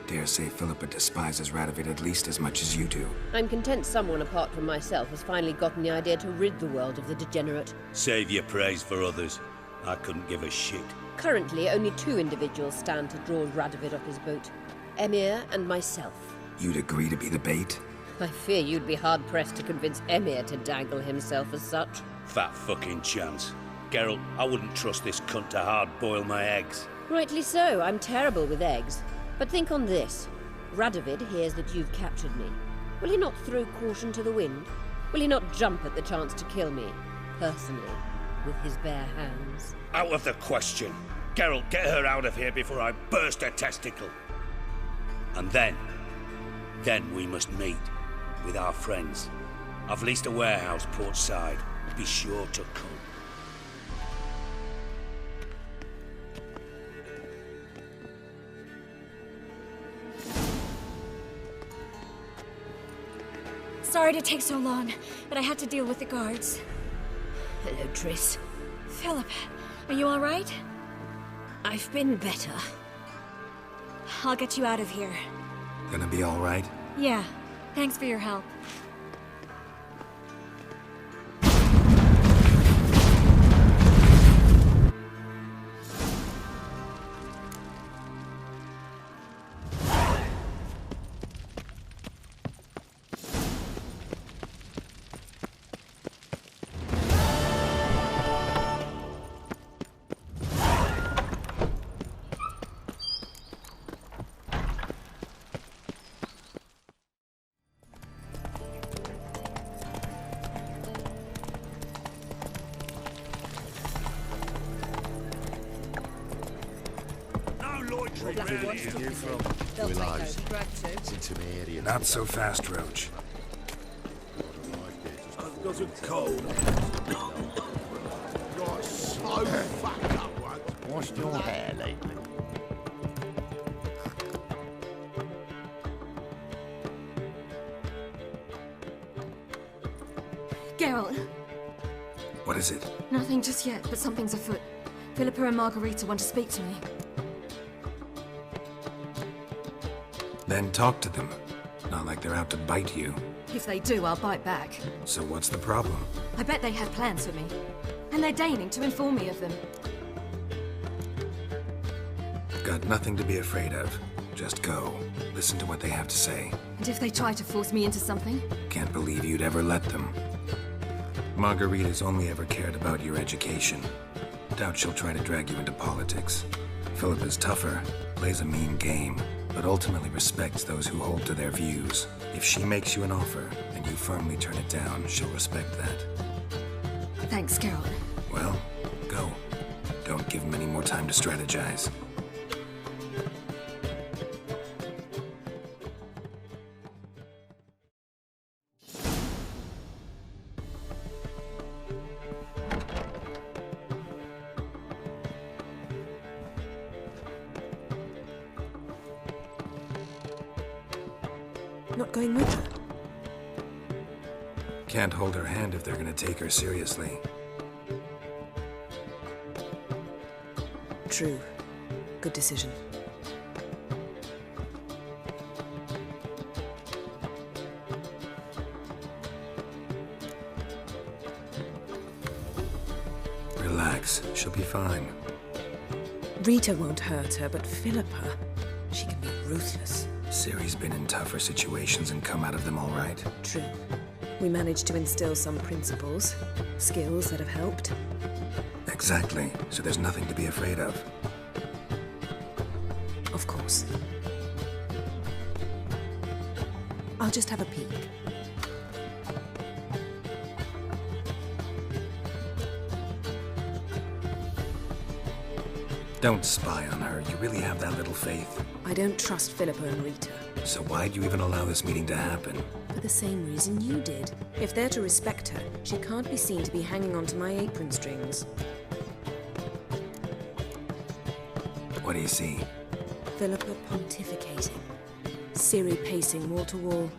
Dare say Philippa despises Radovid at least as much as you do. I'm content someone apart from myself has finally gotten the idea to rid the world of the degenerate. Save your praise for others. I couldn't give a shit. Currently, only 2 individuals stand to draw Radovid off his boat. Emir and myself. You'd agree to be the bait? I fear you'd be hard-pressed to convince Emir to dangle himself as such. Fat fucking chance. Geralt, I wouldn't trust this cunt to hard-boil my eggs. Rightly so, I'm terrible with eggs. But think on this. Radovid hears that you've captured me. Will he not throw caution to the wind? Will he not jump at the chance to kill me, personally, with his bare hands? Out of the question. Geralt, get her out of here before I burst her testicle. And then we must meet with our friends. I've leased a warehouse port side. Be sure to come. Sorry to take so long, but I had to deal with the guards. Hello, Triss. Philip, are you all right? I've been better. I'll get you out of here. Gonna be all right? Yeah. Thanks for your help. Willows. It's into my area. Not so fast, Roach. I've got a cold. You're so fucked up, one. Washed your hair lately? Geralt, What is it? nothing just yet, but something's afoot. Philippa and Margarita want to speak to me. Then talk to them. Not like they're out to bite you. If they do, I'll bite back. So what's the problem? I bet they have plans for me. And they're deigning to inform me of them. Got nothing to be afraid of. Just go. Listen to what they have to say. And if they try to force me into something? Can't believe you'd ever let them. Margarita's only ever cared about your education. Doubt she'll try to drag you into politics. Philippa's tougher, plays a mean game, but ultimately respects those who hold to their views. If she makes you an offer, and you firmly turn it down, she'll respect that. Thanks, Geralt. Well, go. Don't give him any more time to strategize. Not going with her? Can't hold her hand if they're gonna take her seriously. True. Good decision. Relax, she'll be fine. Rita won't hurt her, but Philippa, she can be ruthless. Ciri's been in tougher situations and come out of them all right. True. We managed to instill some principles, skills that have helped. Exactly, so there's nothing to be afraid of. Of course. I'll just have a peek. Don't spy on her. You really have that little faith. I don't trust Philippa and Rita. So why'd you even allow this meeting to happen? For the same reason you did. If they're to respect her, she can't be seen to be hanging onto my apron strings. What do you see? Philippa pontificating. Ciri pacing wall to wall.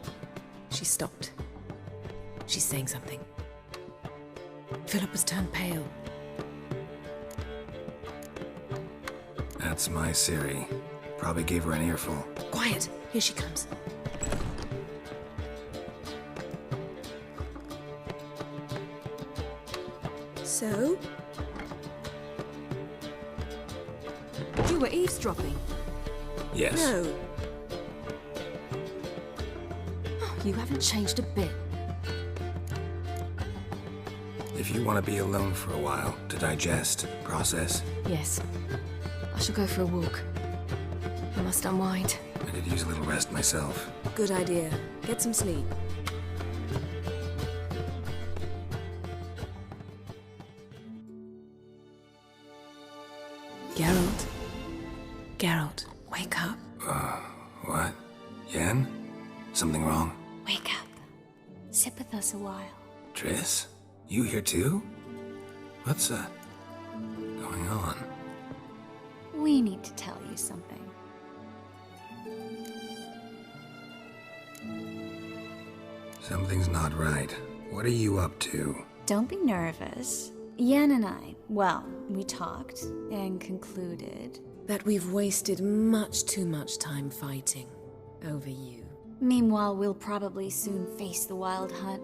She stopped. She's saying something. Philippa's turned pale. That's my Ciri. Probably gave her an earful. Quiet! Here she comes. So? You were eavesdropping. Yes. No. Oh, you haven't changed a bit. If you want to be alone for a while, to digest, process. Yes. I shall go for a walk. I must unwind. I could use a little rest myself. Good idea. Get some sleep. Geralt. Geralt, wake up. What? Yen? Something wrong? Wake up. Sit with us a while. Triss? You here too? What's, going on? We need to tell you something. Something's not right. What are you up to? Don't be nervous. Yen and I, well, we talked and concluded that we've wasted much too much time fighting over you. Meanwhile, we'll probably soon face the Wild Hunt.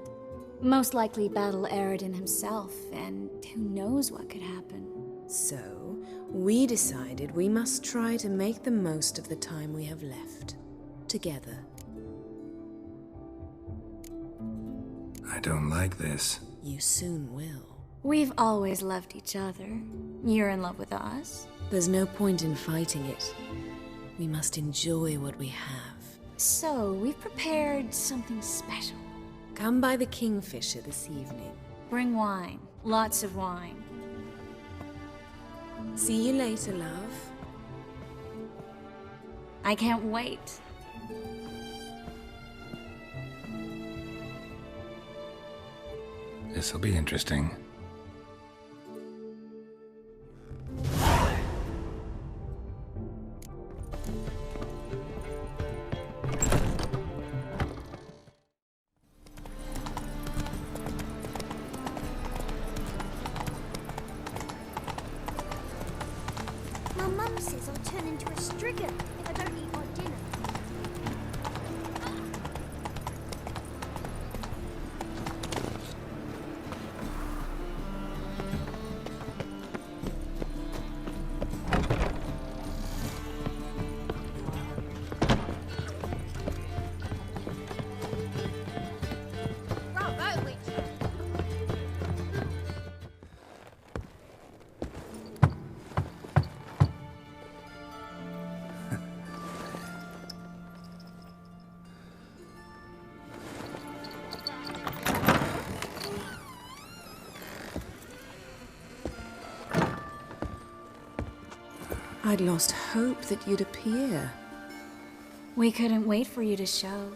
Most likely battle Aradin himself, and who knows what could happen. So, we decided we must try to make the most of the time we have left. Together. I don't like this. You soon will. We've always loved each other. You're in love with us. There's no point in fighting it. We must enjoy what we have. So, we've prepared something special. Come by the Kingfisher this evening. Bring wine. Lots of wine. See you later, love. I can't wait. This'll be interesting. My mum says I'll turn into a striga if I don't eat my dinner. Bravo, Witcher. I'd lost hope that you'd appear. We couldn't wait for you to show.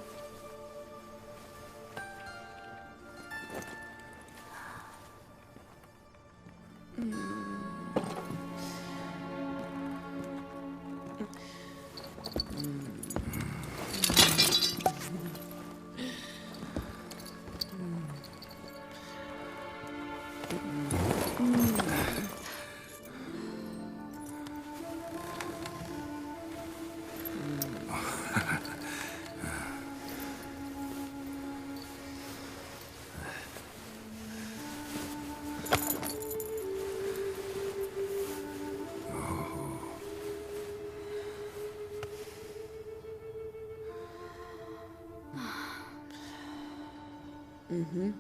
Mm-hmm.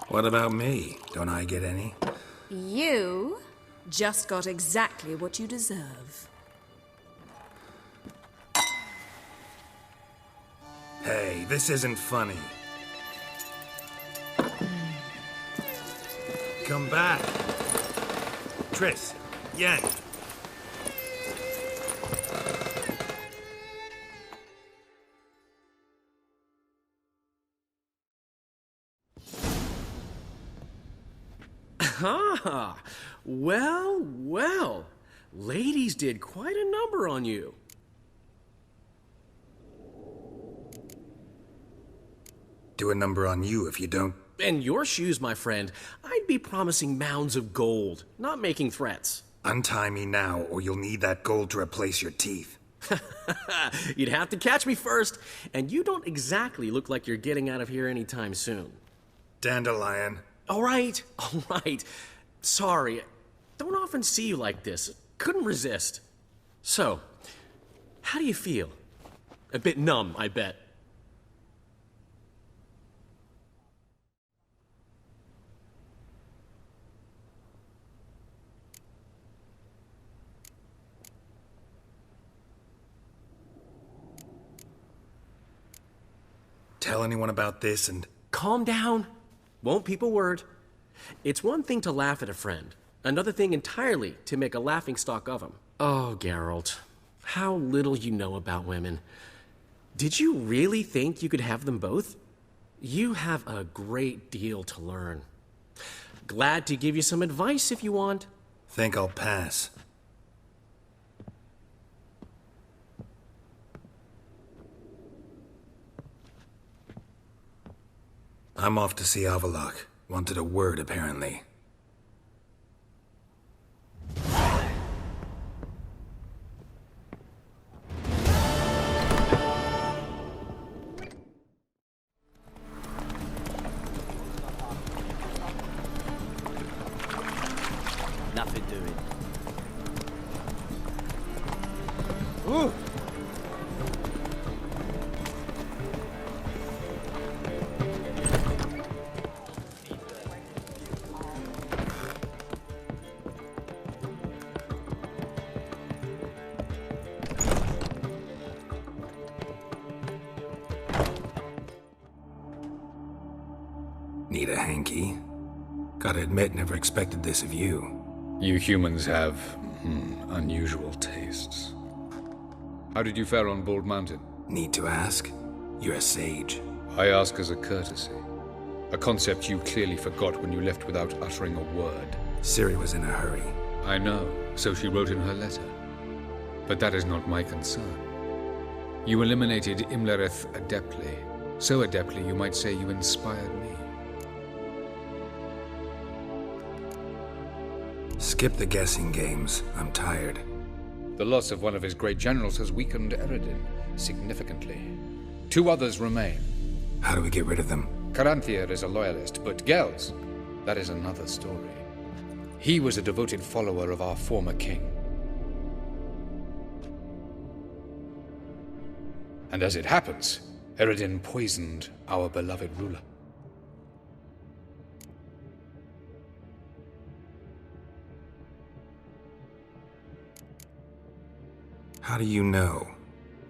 What about me? Don't I get any? You just got exactly what you deserve. Hey, this isn't funny. Come back. Triss, Yen. Ah, well, well. Ladies did quite a number on you. Do a number on you if you don't. In your shoes, my friend, I'd be promising mounds of gold, not making threats. Untie me now, or you'll need that gold to replace your teeth. You'd have to catch me first, and you don't exactly look like you're getting out of here anytime soon. Dandelion. All right. Sorry. Don't often see you like this. Couldn't resist. So, how do you feel? A bit numb, I bet. Tell anyone about this and... Calm down. Won't peep a word. It's one thing to laugh at a friend. Another thing entirely to make a laughingstock of him. Oh, Geralt. How little you know about women. Did you really think you could have them both? You have a great deal to learn. Glad to give you some advice if you want. Think I'll pass. I'm off to see Avallac'h. Wanted a word, apparently. Nothing doing. Ooh. Need a hanky? Gotta admit, never expected this of you. You humans have, unusual tastes. How did you fare on Bald Mountain? Need to ask? You're a sage. I ask as a courtesy. A concept you clearly forgot when you left without uttering a word. Ciri was in a hurry. I know, so she wrote in her letter. But that is not my concern. You eliminated Imlerith adeptly. So adeptly, you might say you inspired me. Skip the guessing games. I'm tired. The loss of one of his great generals has weakened Eredin significantly. 2 others remain. How do we get rid of them? Caranthir is a loyalist, but Gels, that is another story. He was a devoted follower of our former king. And as it happens, Eredin poisoned our beloved ruler. How do you know?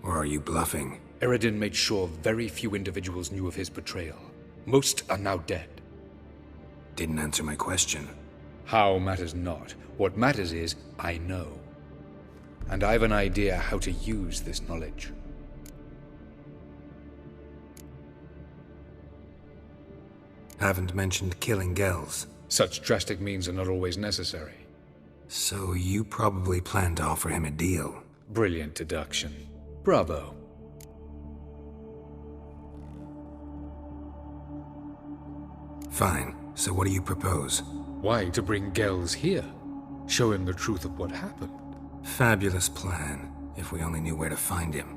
Or are you bluffing? Eredin made sure very few individuals knew of his betrayal. Most are now dead. Didn't answer my question. How matters not. What matters is, I know. And I have an idea how to use this knowledge. Haven't mentioned killing Gels. Such drastic means are not always necessary. So you probably plan to offer him a deal. Brilliant deduction. Bravo. Fine. So what do you propose? Why, to bring Gels here. Show him the truth of what happened. Fabulous plan, if we only knew where to find him.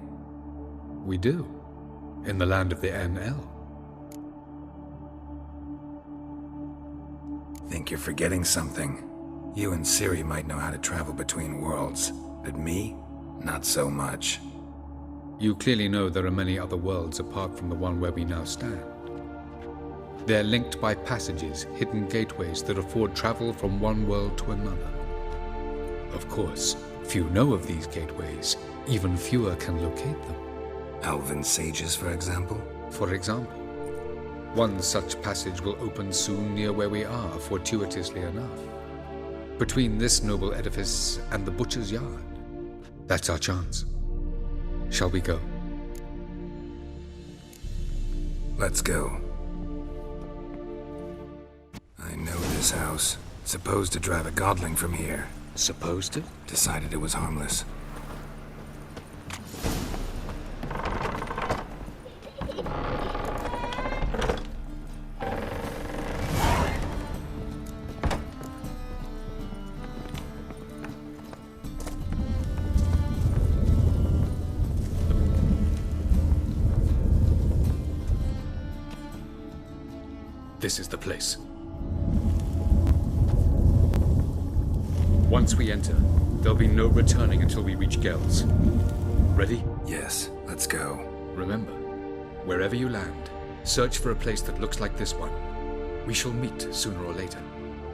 We do. In the land of the NL. Think you're forgetting something. You and Ciri might know how to travel between worlds, but me? Not so much. You clearly know there are many other worlds apart from the one where we now stand. They're linked by passages, hidden gateways that afford travel from one world to another. Of course, few know of these gateways. Even fewer can locate them. Elven sages, for example? For example. One such passage will open soon near where we are, fortuitously enough. Between this noble edifice and the butcher's yard. That's our chance. Shall we go? Let's go. I know this house. Supposed to drive a godling from here. Supposed to? Decided it was harmless. This is the place. Once we enter, there'll be no returning until we reach Gels. Ready? Yes, let's go. Remember, wherever you land, search for a place that looks like this one. We shall meet sooner or later.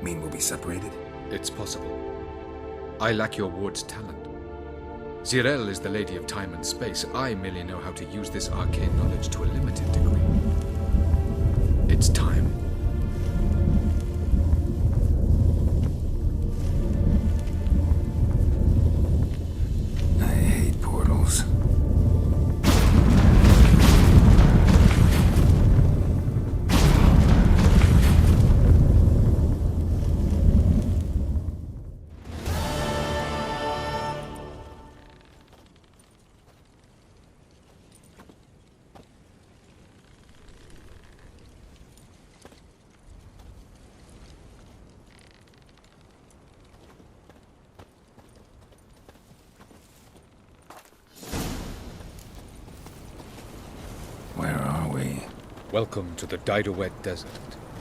Mean we'll be separated? It's possible. I lack your ward's talent. Zirel is the lady of time and space. I merely know how to use this arcane knowledge to a limited degree. It's time. I hate portals. Where are we? Welcome to the Didowet Desert.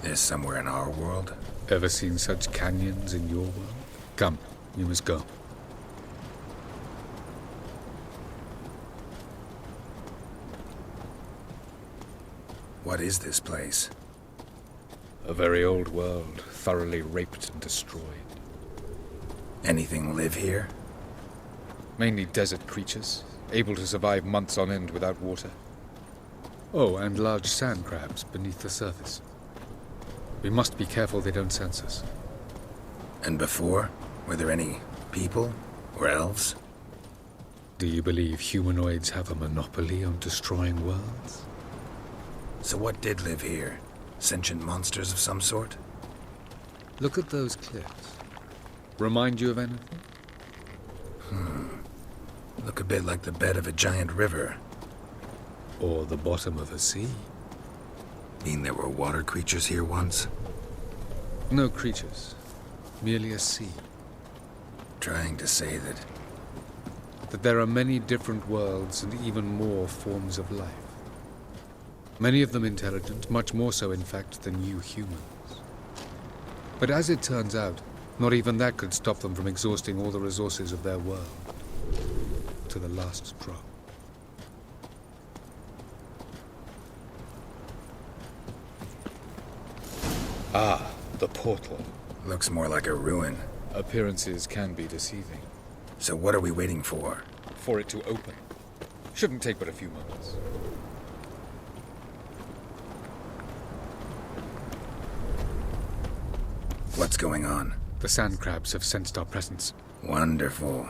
This somewhere in our world? Ever seen such canyons in your world? Come, you must go. What is this place? A very old world, thoroughly raped and destroyed. Anything live here? Mainly desert creatures, able to survive months on end without water. Oh, and large sand crabs beneath the surface. We must be careful they don't sense us. And before? Were there any people? Or elves? Do you believe humanoids have a monopoly on destroying worlds? So what did live here? Sentient monsters of some sort? Look at those cliffs. Remind you of anything? Look a bit like the bed of a giant river. Or the bottom of a sea. Mean there were water creatures here once? No creatures. Merely a sea. Trying to say that there are many different worlds and even more forms of life. Many of them intelligent, much more so in fact than you humans. But as it turns out, not even that could stop them from exhausting all the resources of their world. To the last drop. Ah, the portal. Looks more like a ruin. Appearances can be deceiving. So what are we waiting for? For it to open. Shouldn't take but a few moments. What's going on? The sand crabs have sensed our presence. Wonderful.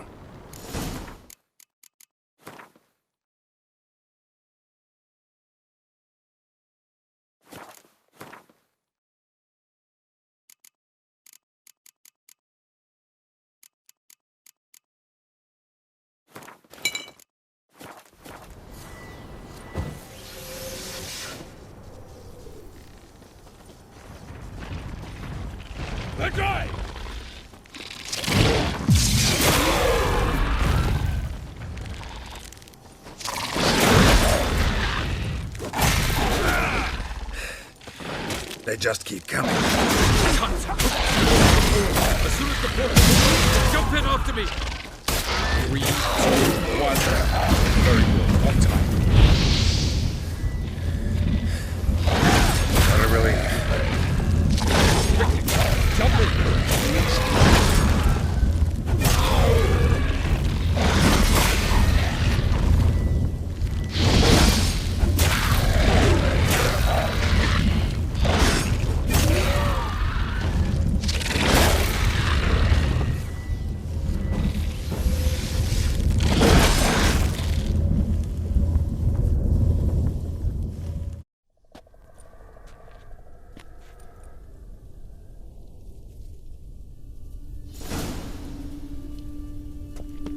Let go! They just keep coming. As soon as the portal opens, jump in after me! 3, 2, 1. Very good. On time. What a relief. Jump in!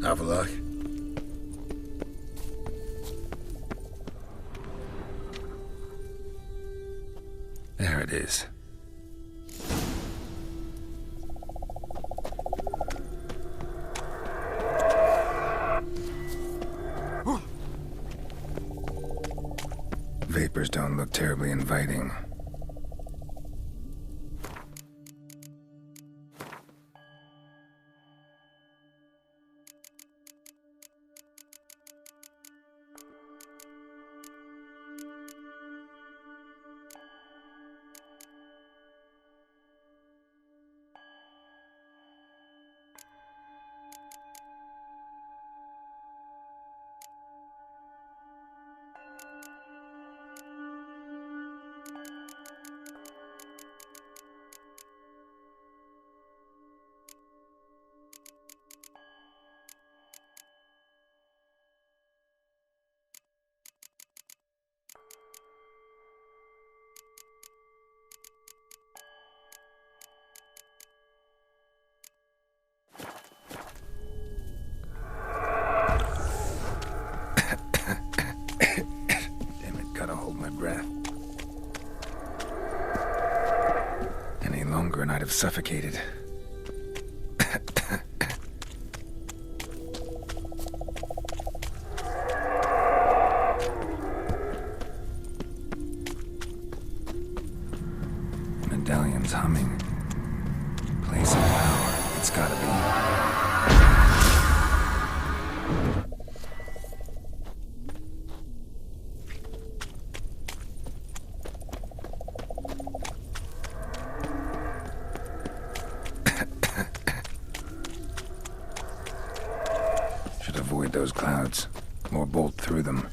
Avallac'h. There it is. Vapors don't look terribly inviting. And I'd have suffocated. Medallion's humming. Place of power. It's gotta be. Avoid those clouds, or bolt through them.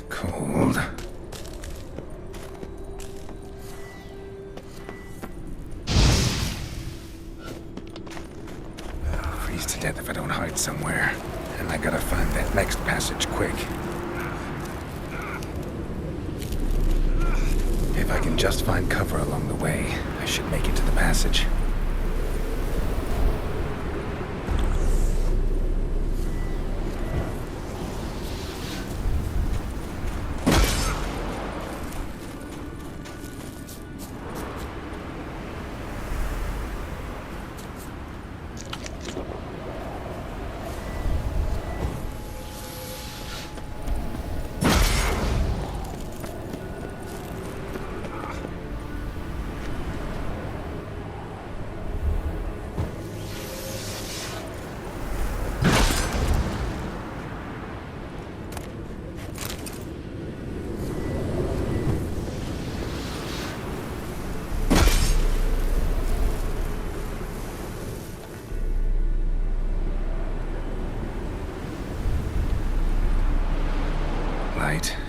Cold. I'll freeze to death if I don't hide somewhere. And I gotta find that next passage quick. If I can just find cover along the way, I should make it to the passage.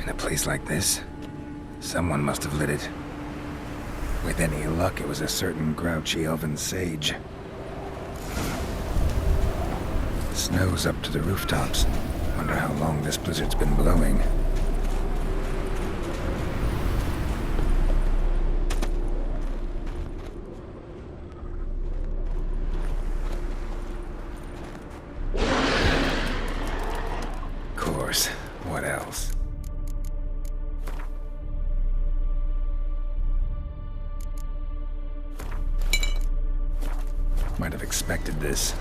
In a place like this, someone must have lit it. With any luck, it was a certain grouchy elven sage. Snow's up to the rooftops. Wonder how long this blizzard's been blowing. Of course, what else? Might have expected this.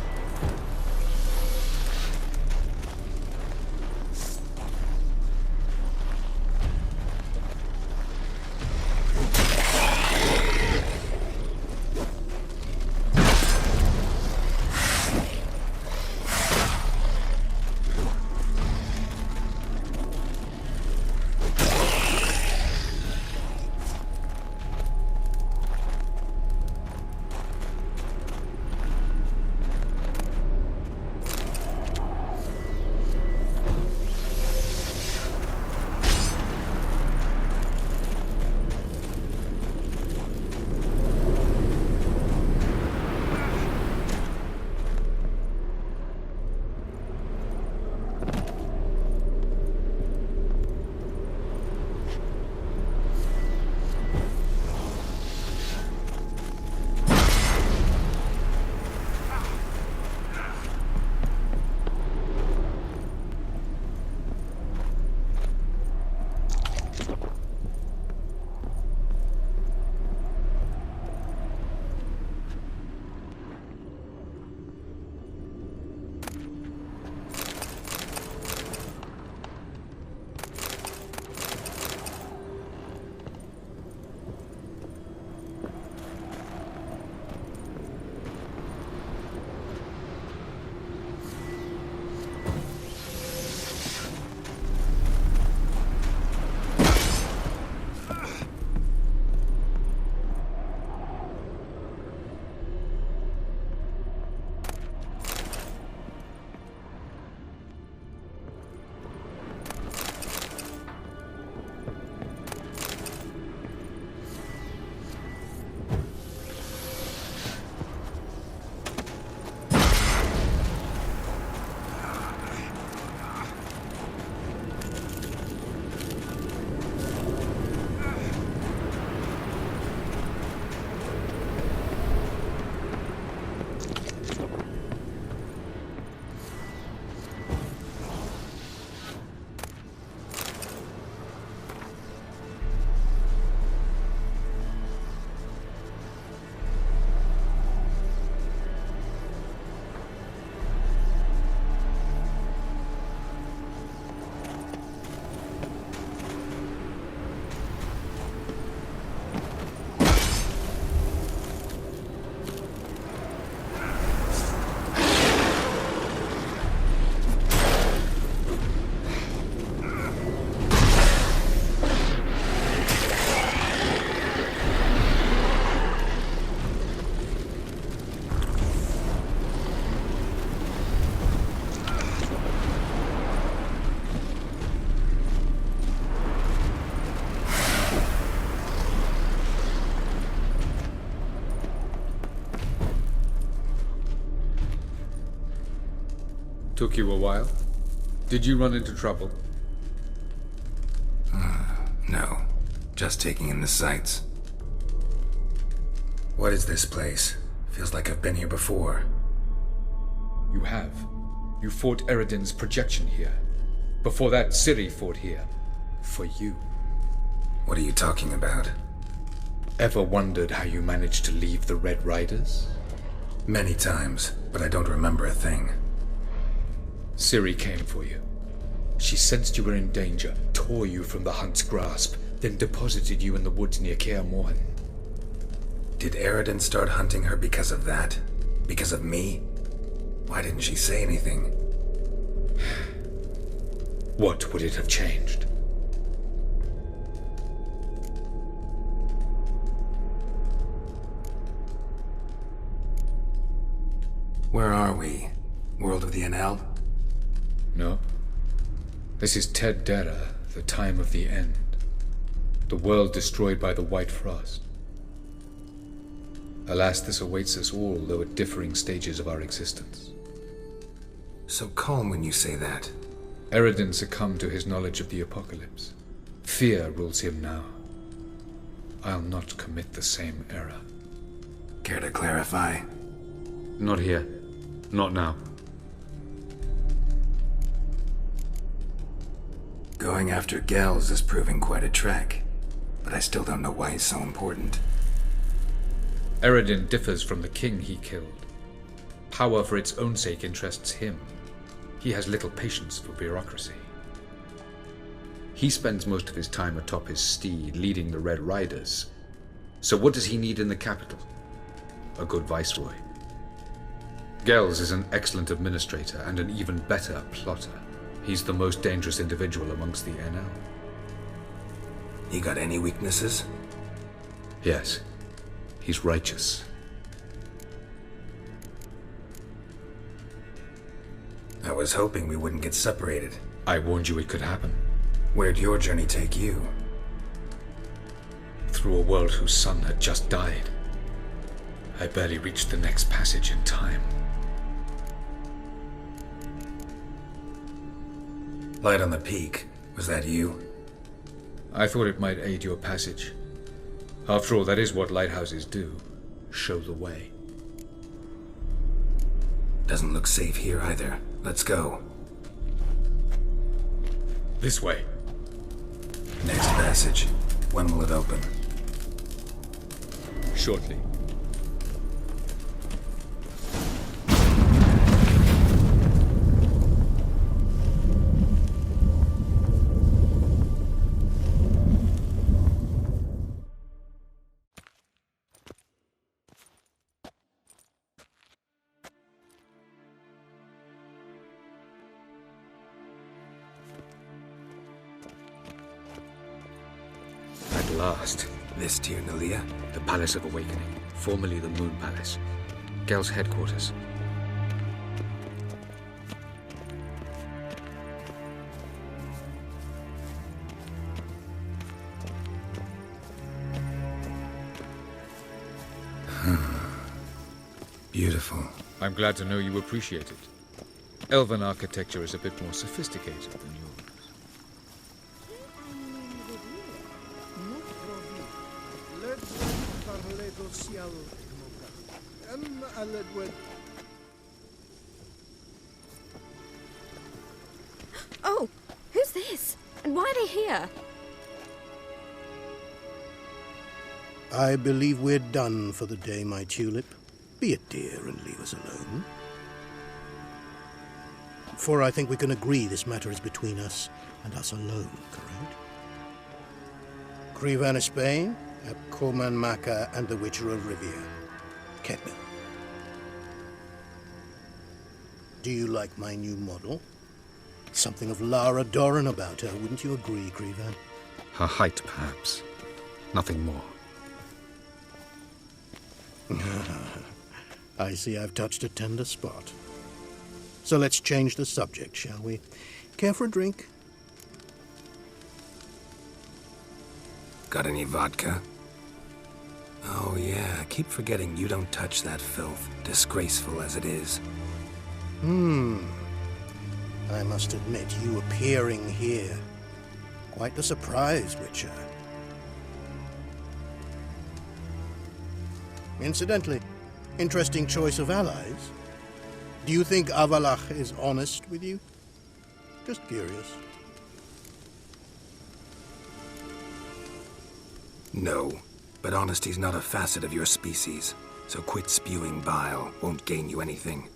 Took you a while? Did you run into trouble? No. Just taking in the sights. What is this place? Feels like I've been here before. You have. You fought Eredin's projection here. Before that, Ciri fought here. For you. What are you talking about? Ever wondered how you managed to leave the Red Riders? Many times, but I don't remember a thing. Ciri came for you. She sensed you were in danger, tore you from the Hunt's grasp, then deposited you in the woods near Kaer Morhen. Did Eredin start hunting her because of that? Because of me? Why didn't she say anything? What would it have changed? Where are we? World of the Enel? No. This is Ted Dera, the time of the end. The world destroyed by the White Frost. Alas, this awaits us all, though at differing stages of our existence. So calm when you say that. Eredin succumbed to his knowledge of the apocalypse. Fear rules him now. I'll not commit the same error. Care to clarify? Not here. Not now. Going after Gels is proving quite a trek, but I still don't know why he's so important. Eredin differs from the king he killed. Power for its own sake interests him. He has little patience for bureaucracy. He spends most of his time atop his steed, leading the Red Riders. So what does he need in the capital? A good viceroy. Gels is an excellent administrator and an even better plotter. He's the most dangerous individual amongst the Enel. He got any weaknesses? Yes. He's righteous. I was hoping we wouldn't get separated. I warned you it could happen. Where'd your journey take you? Through a world whose sun had just died. I barely reached the next passage in time. Light on the peak. Was that you? I thought it might aid your passage. After all, that is what lighthouses do. Show the way. Doesn't look safe here either. Let's go. This way. Next passage. When will it open? Shortly. Last. This Tir Nalia? The Palace of Awakening, formerly the Moon Palace. Gel's headquarters. Beautiful. I'm glad to know you appreciate it. Elven architecture is a bit more sophisticated than yours. Oh, who's this? And why are they here? I believe we're done for the day, my tulip. Be a dear and leave us alone. For I think we can agree this matter is between us and us alone, correct? Krivan of Spain, Koman Maka, and the Witcher of Rivia. Kedwin. Do you like my new model? Something of Lara Doran about her, wouldn't you agree, Krivan? Her height, perhaps. Nothing more. I see I've touched a tender spot. So let's change the subject, shall we? Care for a drink? Got any vodka? Oh yeah, I keep forgetting you don't touch that filth, disgraceful as it is. I must admit, you appearing here, quite the surprise, Witcher. Incidentally, interesting choice of allies. Do you think Avallac'h is honest with you? Just curious. No, but honesty's not a facet of your species, so quit spewing bile. Won't gain you anything.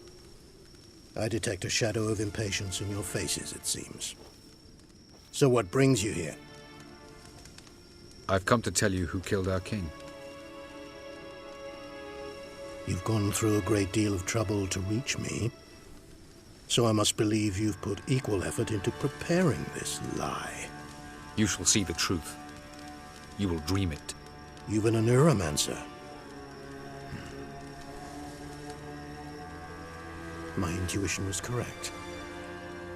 I detect a shadow of impatience in your faces, it seems. So what brings you here? I've come to tell you who killed our king. You've gone through a great deal of trouble to reach me, so I must believe you've put equal effort into preparing this lie. You shall see the truth. You will dream it. You've been a neuromancer. My intuition was correct.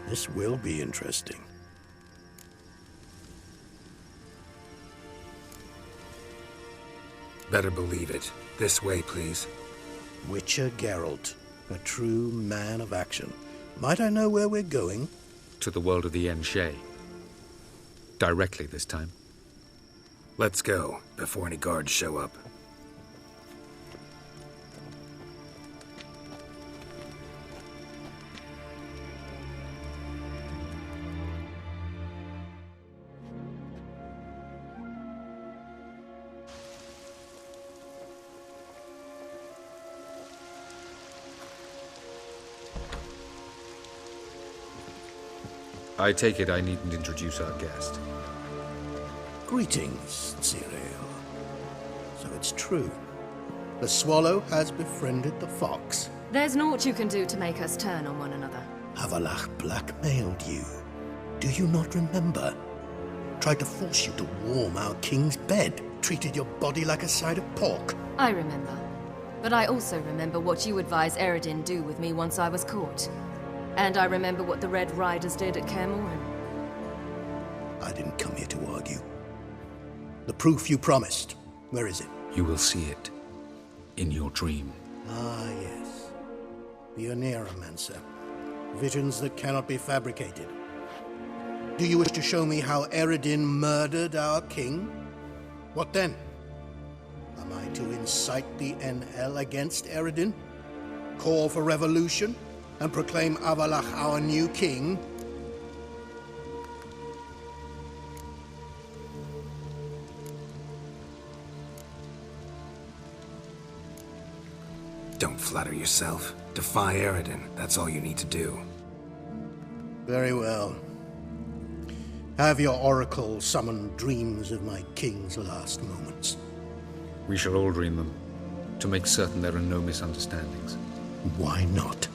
This will be interesting. Better believe it. This way, please. Witcher Geralt, a true man of action. Might I know where we're going? To the world of the Yen Shay. Directly this time. Let's go, before any guards show up. I take it I needn't introduce our guest. Greetings, Cyril. So it's true. The swallow has befriended the fox. There's naught you can do to make us turn on one another. Avallac'h blackmailed you. Do you not remember? Tried to force you to warm our king's bed. Treated your body like a side of pork. I remember. But I also remember what you advised Eredin do with me once I was caught. And I remember what the Red Riders did at Kaer Morhen. I didn't come here to argue. The proof you promised, where is it? You will see it. In your dream. Ah, yes. The Oneiromancer. Visions that cannot be fabricated. Do you wish to show me how Eredin murdered our king? What then? Am I to incite the NL against Eredin? Call for revolution? And proclaim Avallac'h our new king? Don't flatter yourself. Defy Eredin. That's all you need to do. Very well. Have your oracle summon dreams of my king's last moments. We shall all dream them, to make certain there are no misunderstandings. Why not?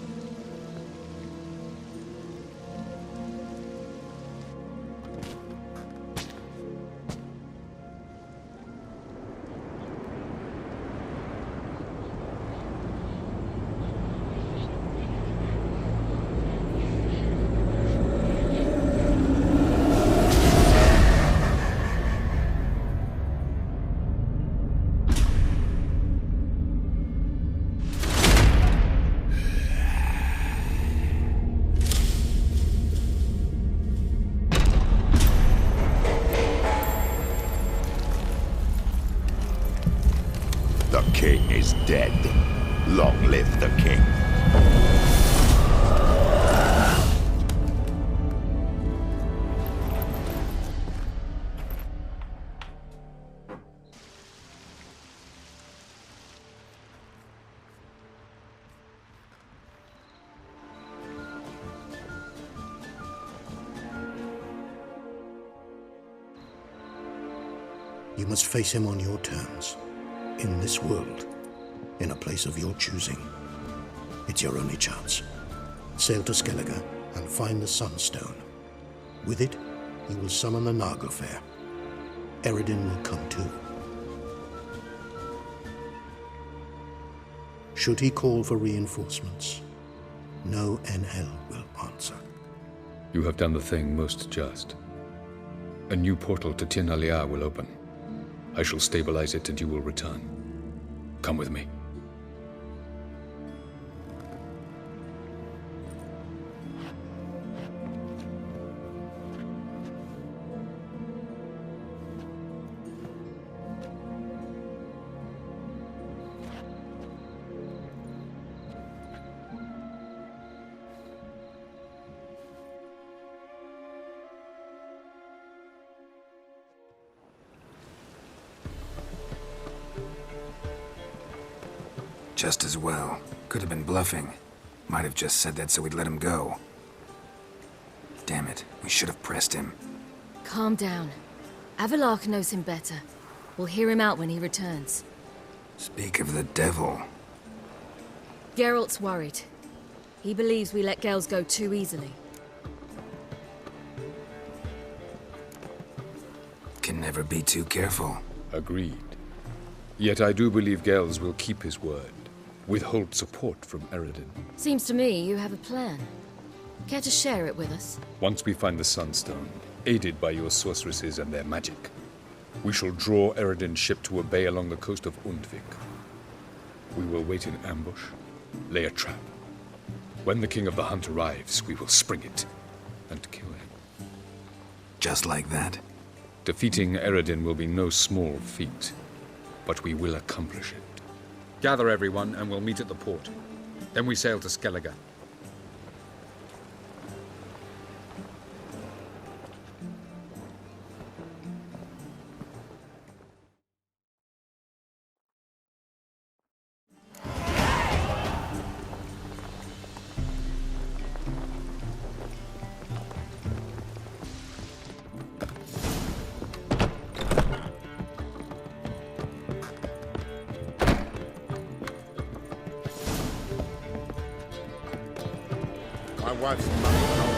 The king is dead. Long live the king. You must face him on your terms. In this world, in a place of your choosing. It's your only chance. Sail to Skellige and find the Sunstone. With it, you will summon the Naglfar. Eredin will come too. Should he call for reinforcements, no NL will answer. You have done the thing most just. A new portal to Tir na Liar will open. I shall stabilize it and you will return. Come with me. Just as well. Could have been bluffing. Might have just said that so we'd let him go. Damn it, we should have pressed him. Calm down. Avalark knows him better. We'll hear him out when he returns. Speak of the devil. Geralt's worried. He believes we let Gels go too easily. Can never be too careful. Agreed. Yet I do believe Gels will keep his word. Withhold support from Eredin. Seems to me you have a plan. Care to share it with us? Once we find the Sunstone, aided by your sorceresses and their magic, we shall draw Eredin's ship to a bay along the coast of Undvik. We will wait in ambush, lay a trap. When the King of the Hunt arrives, we will spring it and kill him. Just like that? Defeating Eredin will be no small feat, but we will accomplish it. Gather everyone and we'll meet at the port. Then we sail to Skellige. My wife's money